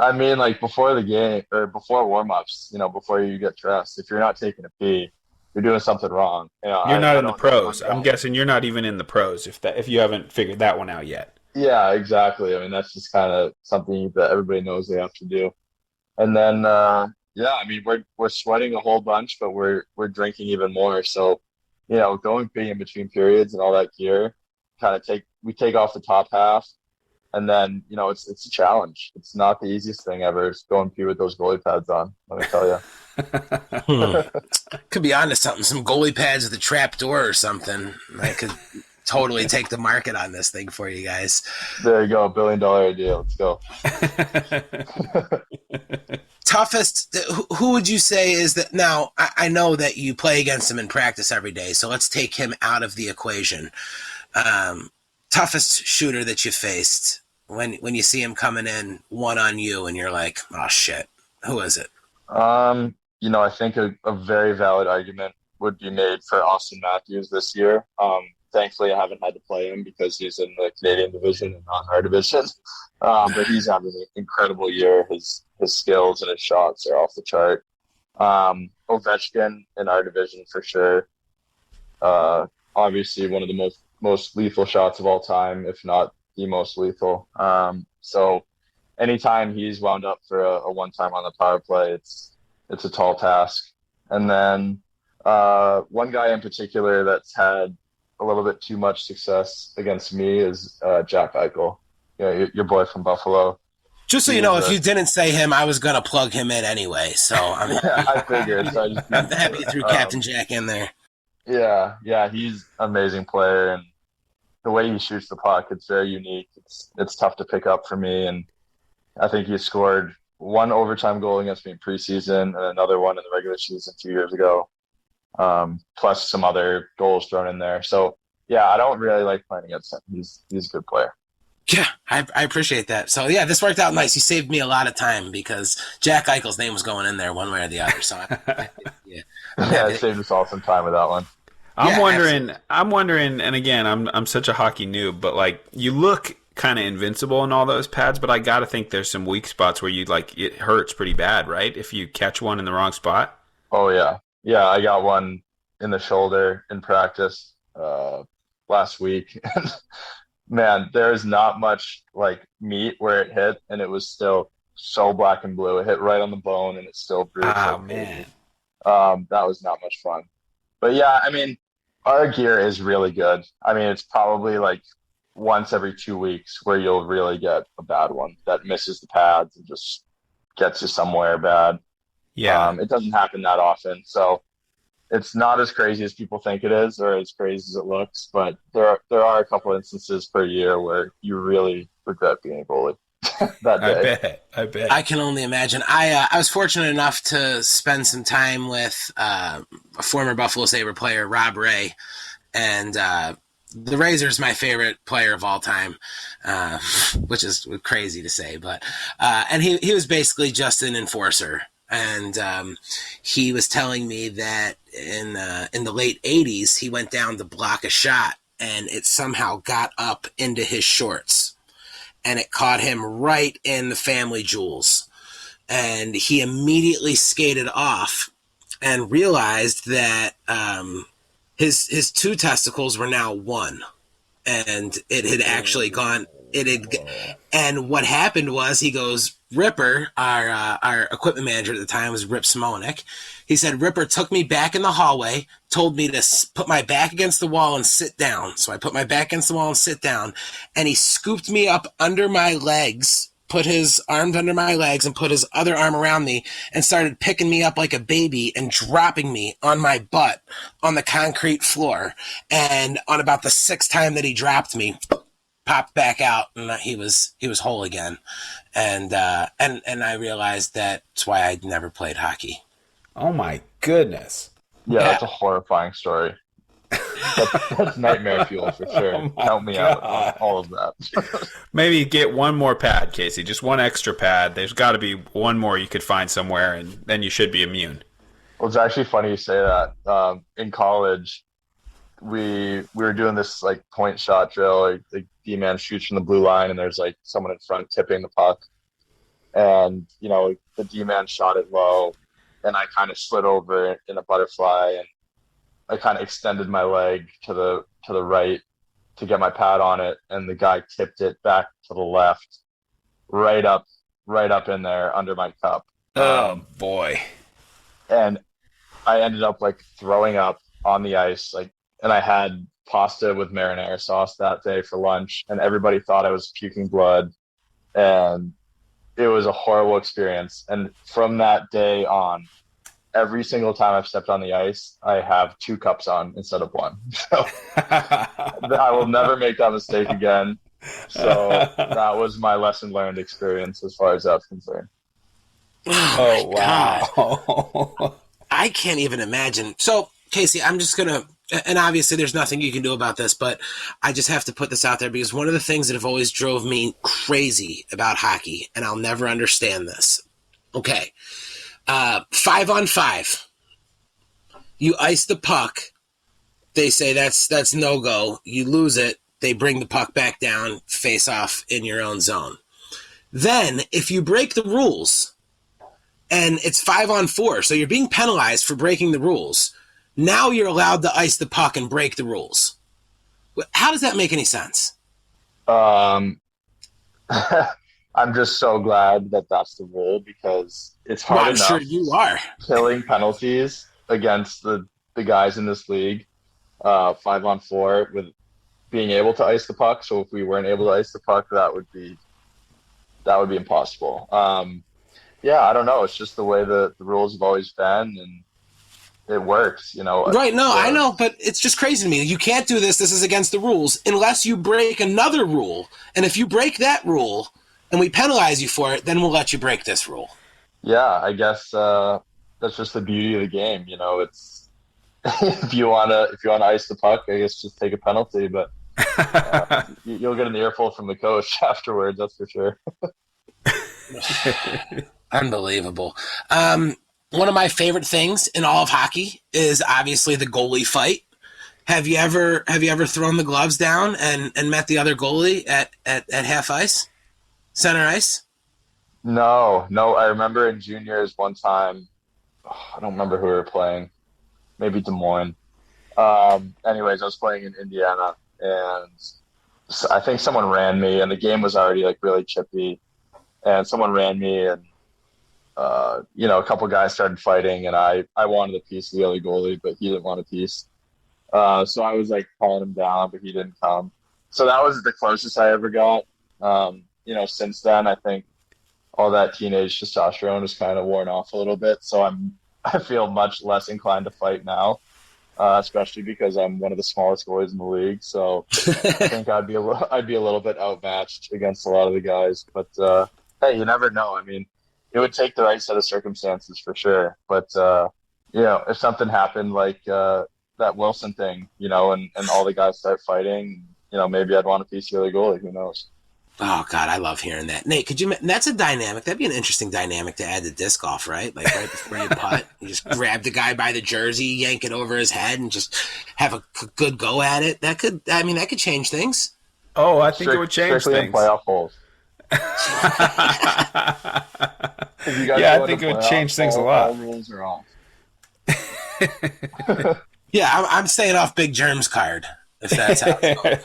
I mean, like before the game or before warm-ups, before you get dressed, if you're not taking a pee, you're doing something wrong. You're not in the pros. I'm guessing you're not even in the pros if you haven't figured that one out yet. Yeah, exactly. I mean, that's just kind of something that everybody knows they have to do. And then, I mean, we're sweating a whole bunch, but we're drinking even more. So, going pee in between periods and all that gear, we take off the top half, and then it's a challenge. It's not the easiest thing ever. It's going pee with those goalie pads on. Let me tell you. Could be onto something. Some goalie pads with a trap door or something. I could totally take the market on this thing for you guys. There you go, $1 billion idea. Let's go. Toughest, who would you say is that? Now, I know that you play against him in practice every day, so let's take him out of the equation. Toughest shooter that you faced when you see him coming in one on you and you're like, oh shit, who is it? I think a very valid argument would be made for Austin Matthews this year. Thankfully, I haven't had to play him because he's in the Canadian division and not our division. But he's having an incredible year. His skills and his shots are off the chart. Ovechkin in our division for sure. Obviously, one of the most lethal shots of all time, if not the most lethal. So anytime he's wound up for a one-time on the power play, it's a tall task. And then one guy in particular that's had a little bit too much success against me is Jack Eichel. Your boy from Buffalo. Just so you know, if you didn't say him, I was going to plug him in anyway. So I figured. So I'm happy you threw Captain Jack in there. Yeah, he's an amazing player, and the way he shoots the puck, it's very unique. It's tough to pick up for me, and I think he scored one overtime goal against me in preseason and another one in the regular season 2 years ago, plus some other goals thrown in there. So, yeah, I don't really like playing against him. He's a good player. Yeah, I appreciate that. So, yeah, this worked out nice. You saved me a lot of time because Jack Eichel's name was going in there one way or the other. So, I saved us all some time with that one. I'm wondering, and again, I'm such a hockey noob, but like you look kind of invincible in all those pads, but I got to think there's some weak spots where it hurts pretty bad, right? If you catch one in the wrong spot. Oh yeah. I got one in the shoulder in practice last week. Man, there's not much like meat where it hit, and it was still so black and blue. It hit right on the bone, and it still bruised. Oh man, that was not much fun. But yeah, I mean, our gear is really good. I mean, it's probably like once every 2 weeks where you'll really get a bad one that misses the pads and just gets you somewhere bad. Yeah. It doesn't happen that often. So it's not as crazy as people think it is or as crazy as it looks, but there are a couple instances per year where you really regret being a goalie that day. I bet. I can only imagine. I was fortunate enough to spend some time with a former Buffalo Sabre player, Rob Ray, and the Razor's my favorite player of all time, which is crazy to say, but and he was basically just an enforcer. And he was telling me that in the late 80s, he went down to block a shot, and it somehow got up into his shorts, and it caught him right in the family jewels. And he immediately skated off and realized that his two testicles were now one, and it had actually gone. And what happened was, he goes, Ripper, our equipment manager at the time was Rip Simonik. He said, Ripper took me back in the hallway, told me to put my back against the wall and sit down. So I put my back against the wall and sit down, and he scooped me up under my legs, put his arms under my legs and put his other arm around me and started picking me up like a baby and dropping me on my butt on the concrete floor. And on about the sixth time that he dropped me, popped back out, and he was whole again. And I realized that's why I never played hockey. Oh my goodness. Yeah, that's a horrifying story. That's nightmare fuel for sure. Help me out on all of that. Maybe get one more pad, Casey. Just one extra pad. There's got to be one more you could find somewhere, and then you should be immune. Well, it's actually funny you say that. In college, we were doing this like point shot drill. Like, the D-man shoots from the blue line, and there's like someone in front tipping the puck. And, the D-man shot it low, and I kind of slid over in a butterfly, and I kind of extended my leg to the right to get my pad on it, and the guy tipped it back to the left, right up in there under my cup. Oh boy! And I ended up like throwing up on the ice, like, and I had pasta with marinara sauce that day for lunch, and everybody thought I was puking blood, and it was a horrible experience. And from that day on, every single time I've stepped on the ice, I have 2 cups on instead of 1. So I will never make that mistake again. So that was my lesson learned experience as far as that's concerned. Oh, wow. I can't even imagine. So, Casey, I'm just going to, and obviously there's nothing you can do about this, but I just have to put this out there because one of the things that have always drove me crazy about hockey, and I'll never understand this. Okay. 5-on-5. You ice the puck. They say that's no-go. You lose it. They bring the puck back down, face off in your own zone. Then, if you break the rules, and it's 5-on-4, so you're being penalized for breaking the rules, now you're allowed to ice the puck and break the rules. How does that make any sense? I'm just so glad that that's the rule because it's hard enough sure you are. killing penalties against the guys in this league, 5-on-4 with being able to ice the puck. So if we weren't able to ice the puck, that would be impossible. Yeah, I don't know. It's just the way the rules have always been, and it works, Right, no, I know, but it's just crazy to me. You can't do this. This is against the rules unless you break another rule. And if you break that rule and we penalize you for it, then we'll let you break this rule. Yeah, I guess that's just the beauty of the game. It's if you wanna ice the puck, I guess just take a penalty, but you'll get an earful from the coach afterwards. That's for sure. Unbelievable. One of my favorite things in all of hockey is obviously the goalie fight. Have you ever thrown the gloves down and met the other goalie at half ice, center ice? No. I remember in juniors one time. I don't remember who we were playing. Maybe Des Moines. Anyways, I was playing in Indiana, and I think someone ran me, and the game was already really chippy, and someone ran me, and a couple guys started fighting, and I wanted a piece of the other goalie, but he didn't want a piece. So I was calling him down, but he didn't come. So that was the closest I ever got. Since then, I think all that teenage testosterone is kind of worn off a little bit. So I feel much less inclined to fight now, especially because I'm one of the smallest goalies in the league. So I think I'd be a little bit outmatched against a lot of the guys. But hey, you never know. I mean, it would take the right set of circumstances for sure. But if something happened like that Wilson thing, and all the guys start fighting, maybe I'd want a piece of the other goalie. Who knows? Oh, God, I love hearing that. Nate, that's a dynamic. That'd be an interesting dynamic to add to disc golf, right? Right before you putt, you just grab the guy by the jersey, yank it over his head, and just have a good go at it. That could change things. Oh, I think it would change things. In playoff holes. Yeah, I think it would change things a lot. All rules are off. Yeah, I'm staying off Big Germ's card. If that's how it goes.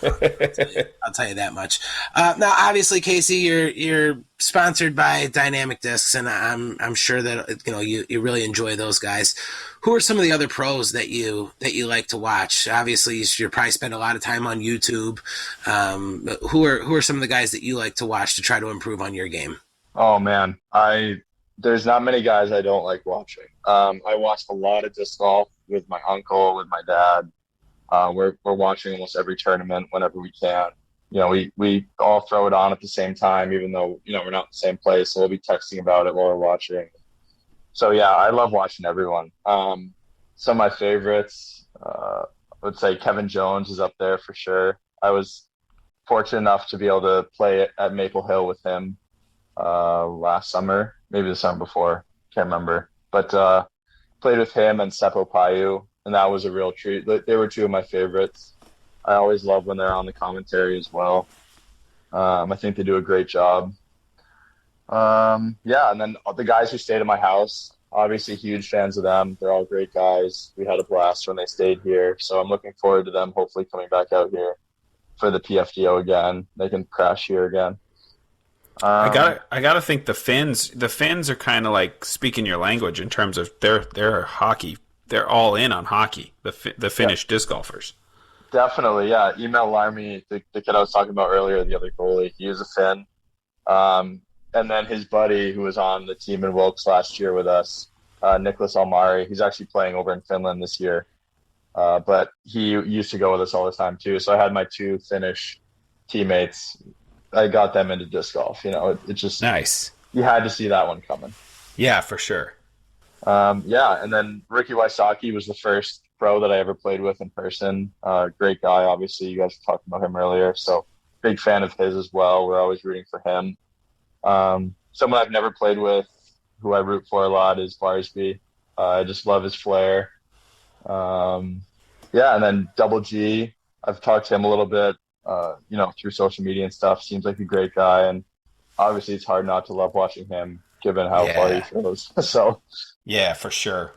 I'll tell you that much. Now, obviously, Casey, you're sponsored by Dynamic Discs, and I'm sure that you really enjoy those guys. Who are some of the other pros that you like to watch? Obviously, you probably spend a lot of time on YouTube. Who are some of the guys that you like to watch to try to improve on your game? Oh man, there's not many guys I don't like watching. I watched a lot of disc golf with my uncle, with my dad. We're watching almost every tournament whenever we can. We all throw it on at the same time, even though, we're not in the same place. So we'll be texting about it while we're watching. So yeah, I love watching everyone. Some of my favorites, I would say Kevin Jones is up there for sure. I was fortunate enough to be able to play at Maple Hill with him last summer, maybe the summer before, can't remember. But played with him and Seppo Paiu, and that was a real treat. They were two of my favorites. I always love when they're on the commentary as well. I think they do a great job. And then the guys who stayed at my house, obviously huge fans of them. They're all great guys. We had a blast when they stayed here, so I'm looking forward to them hopefully coming back out here for the PFDO again. They can crash here again. I gotta think the Finns are kind of like speaking your language in terms of their hockey. They're all in on hockey. The Finnish disc golfers. Definitely, yeah. Email Larmy, the kid I was talking about earlier, the other goalie. He was a Finn. And then his buddy who was on the team in Wilkes last year with us, Nicholas Almari, he's actually playing over in Finland this year. But he used to go with us all the time too. So I had my two Finnish teammates. I got them into disc golf. It just Nice. You had to see that one coming. Yeah, for sure. Yeah, and then Ricky Wysocki was the first pro that I ever played with in person. Great guy, obviously. You guys were talking about him earlier. So big fan of his as well. We're always rooting for him. Someone I've never played with, who I root for a lot, is Barsby. I just love his flair. Yeah, and then Double G, I've talked to him a little bit, through social media and stuff. Seems like a great guy, and obviously it's hard not to love watching him, given how far he throws. So, yeah, for sure.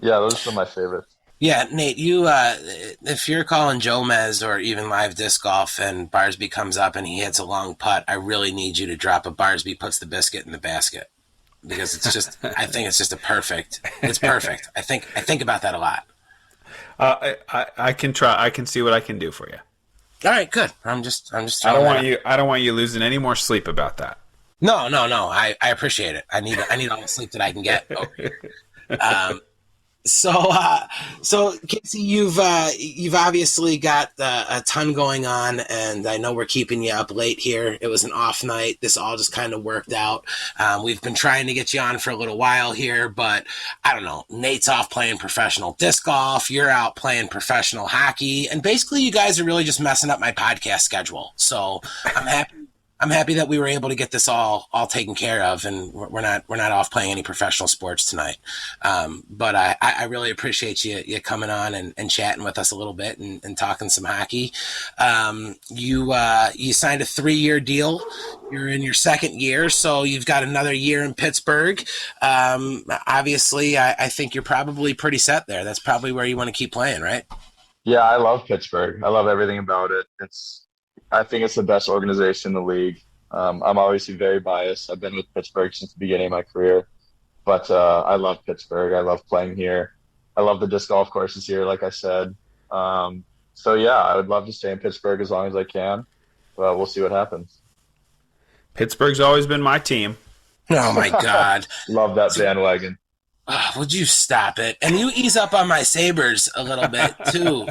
Yeah, those are some of my favorites. Yeah, Nate, you if you're calling Jomez or even live disc golf and Barsby comes up and he hits a long putt, I really need you to drop a Barsby puts the biscuit in the basket, because it's just I think it's just it's perfect. I think about that a lot. I can try. I can see what I can do for you. All right, good. I'm just. I don't want you losing any more sleep about that. No. I appreciate it. I need all the sleep that I can get over here. So Casey, you've obviously got a ton going on, and I know we're keeping you up late here. It was an off night. This all just kind of worked out. We've been trying to get you on for a little while here, but I don't know. Nate's off playing professional disc golf. You're out playing professional hockey, and basically you guys are really just messing up my podcast schedule. So I'm happy that we were able to get this all taken care of, and we're not off playing any professional sports tonight. But I really appreciate you coming on and chatting with us a little bit and talking some hockey. You signed a 3-year deal. You're in your second year, so you've got another year in Pittsburgh. Obviously, I think you're probably pretty set there. That's probably where you want to keep playing, right? Yeah, I love Pittsburgh. I love everything about it. I think it's the best organization in the league. I'm obviously very biased. I've been with Pittsburgh since the beginning of my career, but I love Pittsburgh. I love playing here. I love the disc golf courses here, like I said. So yeah, I would love to stay in Pittsburgh as long as I can, but we'll see what happens. Pittsburgh's always been my team. Oh my God. Love that bandwagon. Would you stop it? And you ease up on my Sabres a little bit too.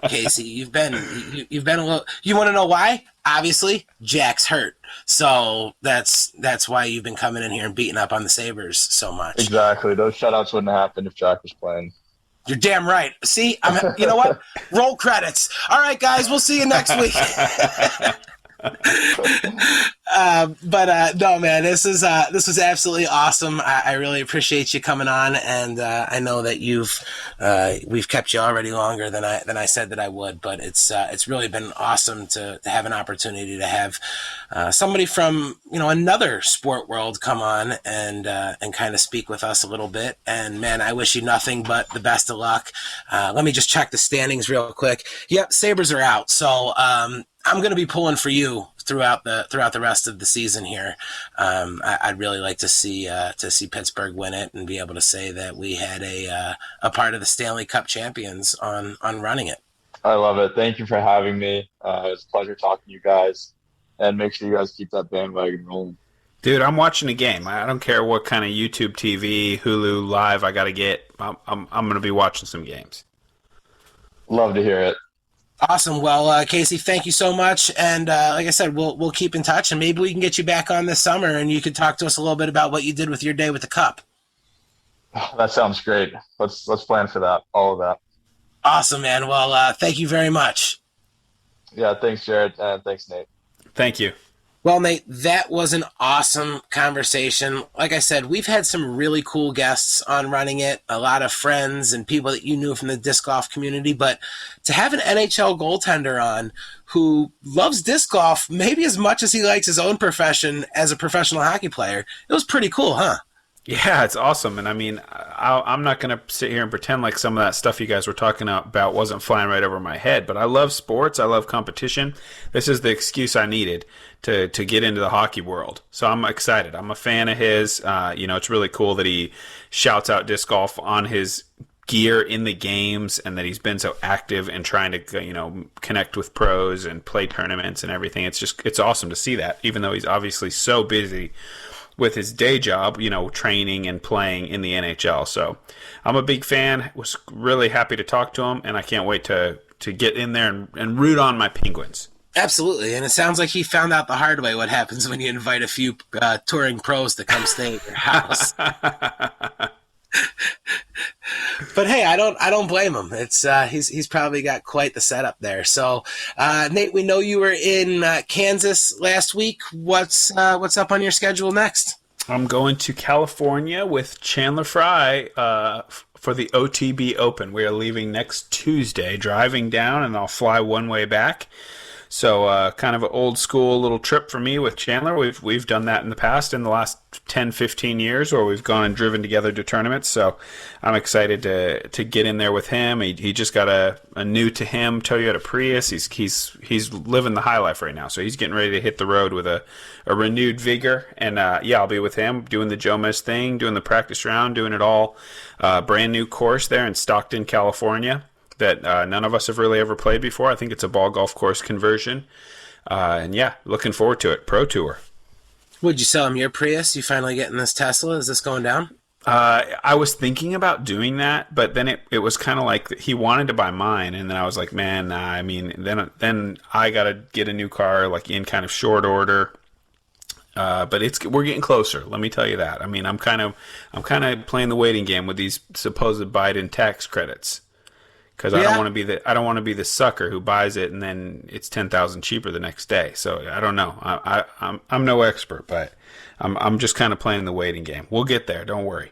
Casey, you've been a little. You want to know why? Obviously, Jack's hurt, so that's why you've been coming in here and beating up on the Sabres so much. Exactly, those shutouts wouldn't happen if Jack was playing. You're damn right. See, you know what? Roll credits. All right, guys, we'll see you next week. No, man, this was absolutely awesome. I really appreciate you coming on, and I know that we've kept you already longer than I said that I would, but it's really been awesome to have an opportunity to have somebody from another sport world come on and kind of speak with us a little bit. And man, I wish you nothing but the best of luck. Let me just check the standings real quick. Yep, Sabres are out, so I'm going to be pulling for you throughout the rest of the season here. I'd really like to see Pittsburgh win it and be able to say that we had a part of the Stanley Cup champions on running it. I love it. Thank you for having me. It was a pleasure talking to you guys, and make sure you guys keep that bandwagon rolling. Dude, I'm watching a game. I don't care what kind of YouTube TV, Hulu Live I got to get. I'm going to be watching some games. Love to hear it. Awesome. Well, Casey, thank you so much. And like I said, we'll keep in touch, and maybe we can get you back on this summer, and you could talk to us a little bit about what you did with your day with the Cup. That sounds great. Let's plan for that. All of that. Awesome, man. Well, thank you very much. Yeah, thanks, Jarett, and thanks, Nate. Thank you. Well, Nate, that was an awesome conversation. Like I said, we've had some really cool guests on Running It, a lot of friends and people that you knew from the disc golf community, but to have an NHL goaltender on who loves disc golf maybe as much as he likes his own profession as a professional hockey player, it was pretty cool, huh? Yeah, it's awesome. And I mean, I'm not going to sit here and pretend like some of that stuff you guys were talking about wasn't flying right over my head, but I love sports. I love competition. This is the excuse I needed to get into the hockey world. So I'm excited. I'm a fan of his. It's really cool that he shouts out disc golf on his gear in the games, and that he's been so active and trying to connect with pros and play tournaments and everything. It's awesome to see that, even though he's obviously so busy with his day job, training and playing in the NHL. So I'm a big fan. Was really happy to talk to him, and I can't wait to get in there and root on my Penguins. Absolutely, and it sounds like he found out the hard way what happens when you invite a few touring pros to come stay at your house. But hey, I don't blame him. It's he's probably got quite the setup there. So, Nate, we know you were in Kansas last week. What's up on your schedule next? I'm going to California with Chandler Fry for the OTB Open. We are leaving next Tuesday, driving down, and I'll fly one way back. So kind of an old school little trip for me with Chandler. We've done that in the past in the last 10, 15 years where we've gone and driven together to tournaments. So I'm excited to get in there with him. He just got a new to him Toyota Prius. He's living the high life right now. So he's getting ready to hit the road with a renewed vigor. And I'll be with him doing the Joe Miz thing, doing the practice round, doing it all. Brand new course there in Stockton, California, that none of us have really ever played before. I think it's a ball golf course conversion. And looking forward to it. Pro Tour. Would you sell him your Prius? You finally getting this Tesla? Is this going down? I was thinking about doing that, but then it was kind of like he wanted to buy mine, and then I was like, man, nah, I mean, then I got to get a new car like in kind of short order. But we're getting closer. Let me tell you that. I mean, I'm kind of playing the waiting game with these supposed Biden tax credits. Because I don't want to be the sucker who buys it and then it's $10,000 cheaper the next day. So I don't know. I'm no expert, but I'm just kind of playing the waiting game. We'll get there. Don't worry.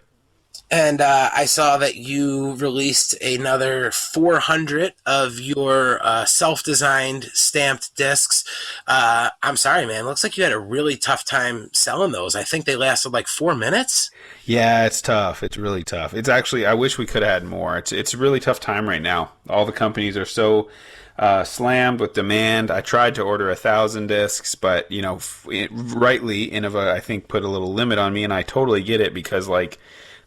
And I saw that you released another 400 of your self-designed stamped discs. I'm sorry, man. Looks like you had a really tough time selling those. I think they lasted like 4 minutes. Yeah, it's tough. It's really tough. It's actually, I wish we could have had more. It's a really tough time right now. All the companies are so slammed with demand. I tried to order 1,000 discs, but rightly, Innova, I think, put a little limit on me, and I totally get it because like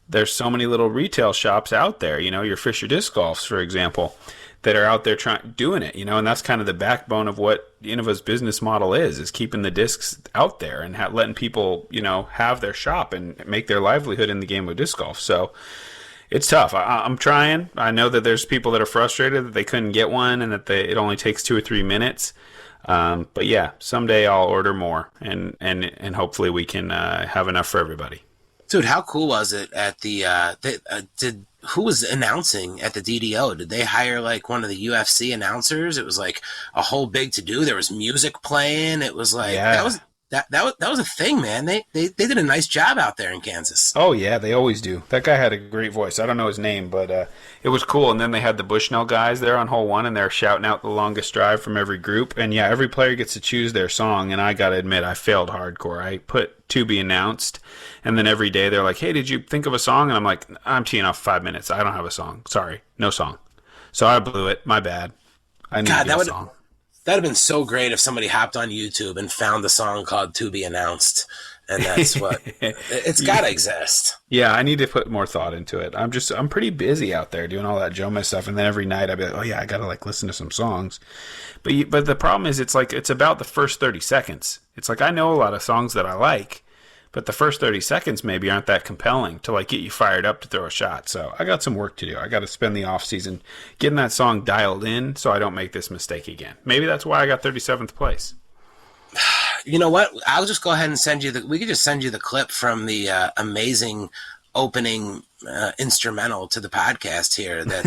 there's so many little retail shops out there. Your Fisher Disc Golfs, for example, that are out there doing it. And that's kind of the backbone of what Innova's business model is keeping the discs out there and letting people, have their shop and make their livelihood in the game of disc golf. So it's tough. I'm trying. I know that there's people that are frustrated that they couldn't get one and that it only takes 2 or 3 minutes. But yeah, someday I'll order more and hopefully we can have enough for everybody. Dude, how cool was it at who was announcing at the DDO? Did they hire like one of the UFC announcers? It was like a whole big to do. There was music playing. It was like that was a thing, man. They did a nice job out there in Kansas. Oh yeah, they always do. That guy had a great voice. I don't know his name, but it was cool. And then they had the Bushnell guys there on hole 1, and they're shouting out the longest drive from every group. And yeah, every player gets to choose their song. And I gotta admit, I failed hardcore. I put to be announced, and then every day they're like, "Hey, did you think of a song?" And I'm like, "I'm teeing off 5 minutes. I don't have a song. Sorry, no song." So I blew it. My bad. I need to get a song. That'd have been so great if somebody hopped on YouTube and found the song called "To Be Announced," and that's what it's got to exist. Yeah, I need to put more thought into it. I'm pretty busy out there doing all that Joe Miz stuff, and then every night I'd be like, "Oh yeah, I gotta like listen to some songs." But the problem is, it's about the first 30 seconds. It's like I know a lot of songs that I like, but the first 30 seconds maybe aren't that compelling to like get you fired up to throw a shot. So I got some work to do. I got to spend the off season getting that song dialed in so I don't make this mistake again. Maybe that's why I got 37th place. You know what? I'll just go ahead and we could just send you the clip from the amazing opening instrumental to the podcast here that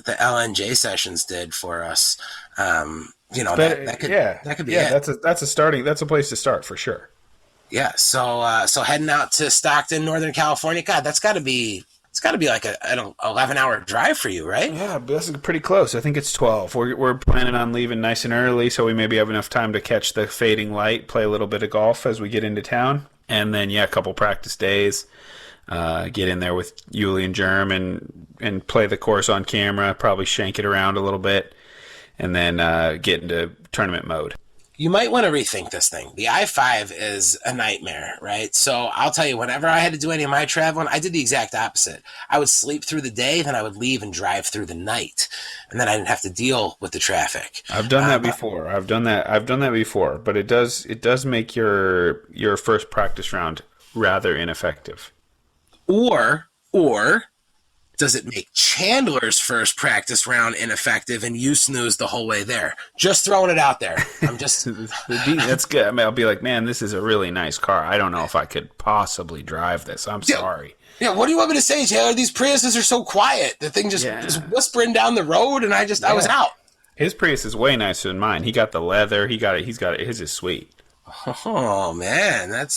the LNJ sessions did for us. That could be it. That's a place to start for sure. Yeah, so heading out to Stockton, Northern California. God, it's got to be like an 11-hour drive for you, right? Yeah, that's pretty close. I think it's 12. We're planning on leaving nice and early, so we maybe have enough time to catch the fading light, play a little bit of golf as we get into town, and then a couple practice days. Get in there with Yuli and Germ and play the course on camera. Probably shank it around a little bit, and then get into tournament mode. You might want to rethink this thing. The I-5 is a nightmare, right? So I'll tell you, whenever I had to do any of my traveling, I did the exact opposite. I would sleep through the day, then I would leave and drive through the night, and then I didn't have to deal with the traffic. I've done that before. I've done that before, but it does make your first practice round rather ineffective. Or does it make Chandler's first practice round ineffective and you snooze the whole way there? Just throwing it out there. I'm just... That's good. I mean, I'll be like, man, this is a really nice car. I don't know if I could possibly drive this. I'm sorry. Yeah, what do you want me to say, Taylor? These Priuses are so quiet. The thing just whispering down the road, and I was out. His Prius is way nicer than mine. He got the leather. He's got it. His is sweet. Oh man, that's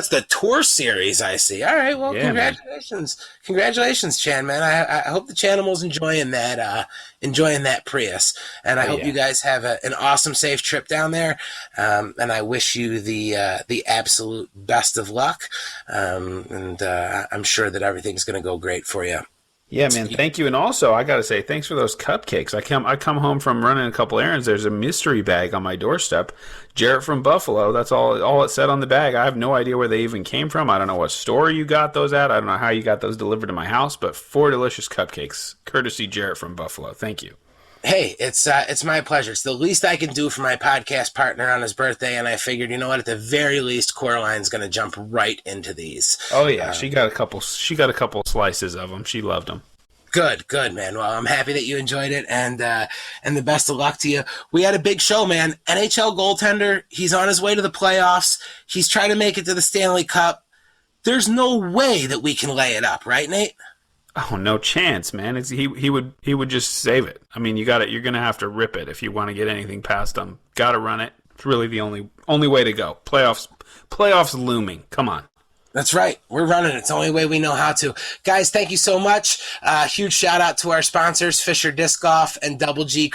the tour series, I see. All right, well, congratulations, man. Congratulations, Chan, man. I hope the Chanimals enjoying that Prius, and I hope you guys have an awesome, safe trip down there. And I wish you the absolute best of luck. And I'm sure that everything's going to go great for you. Yeah, man. Thank you. And also, I got to say, thanks for those cupcakes. I come home from running a couple errands. There's a mystery bag on my doorstep. Jarett from Buffalo. That's all it said on the bag. I have no idea where they even came from. I don't know what store you got those at. I don't know how you got those delivered to my house, but 4 delicious cupcakes, courtesy Jarett from Buffalo. Thank you. Hey, it's my pleasure. It's the least I can do for my podcast partner on his birthday, and I figured, you know what, at the very least, Coraline's going to jump right into these. Oh yeah, she got a couple slices of them. She loved them. Good, man. Well, I'm happy that you enjoyed it, and the best of luck to you. We had a big show, man. NHL goaltender, he's on his way to the playoffs. He's trying to make it to the Stanley Cup. There's no way that we can lay it up, right, Nate? Oh, no chance, man. He would just save it. I mean, you're gonna have to rip it if you want to get anything past him. Got to run it. It's really the only way to go. Playoffs looming. Come on. That's right. We're running it. It's the only way we know how to. Guys, thank you so much. Huge shout out to our sponsors, Fisher Disc Golf and Double G.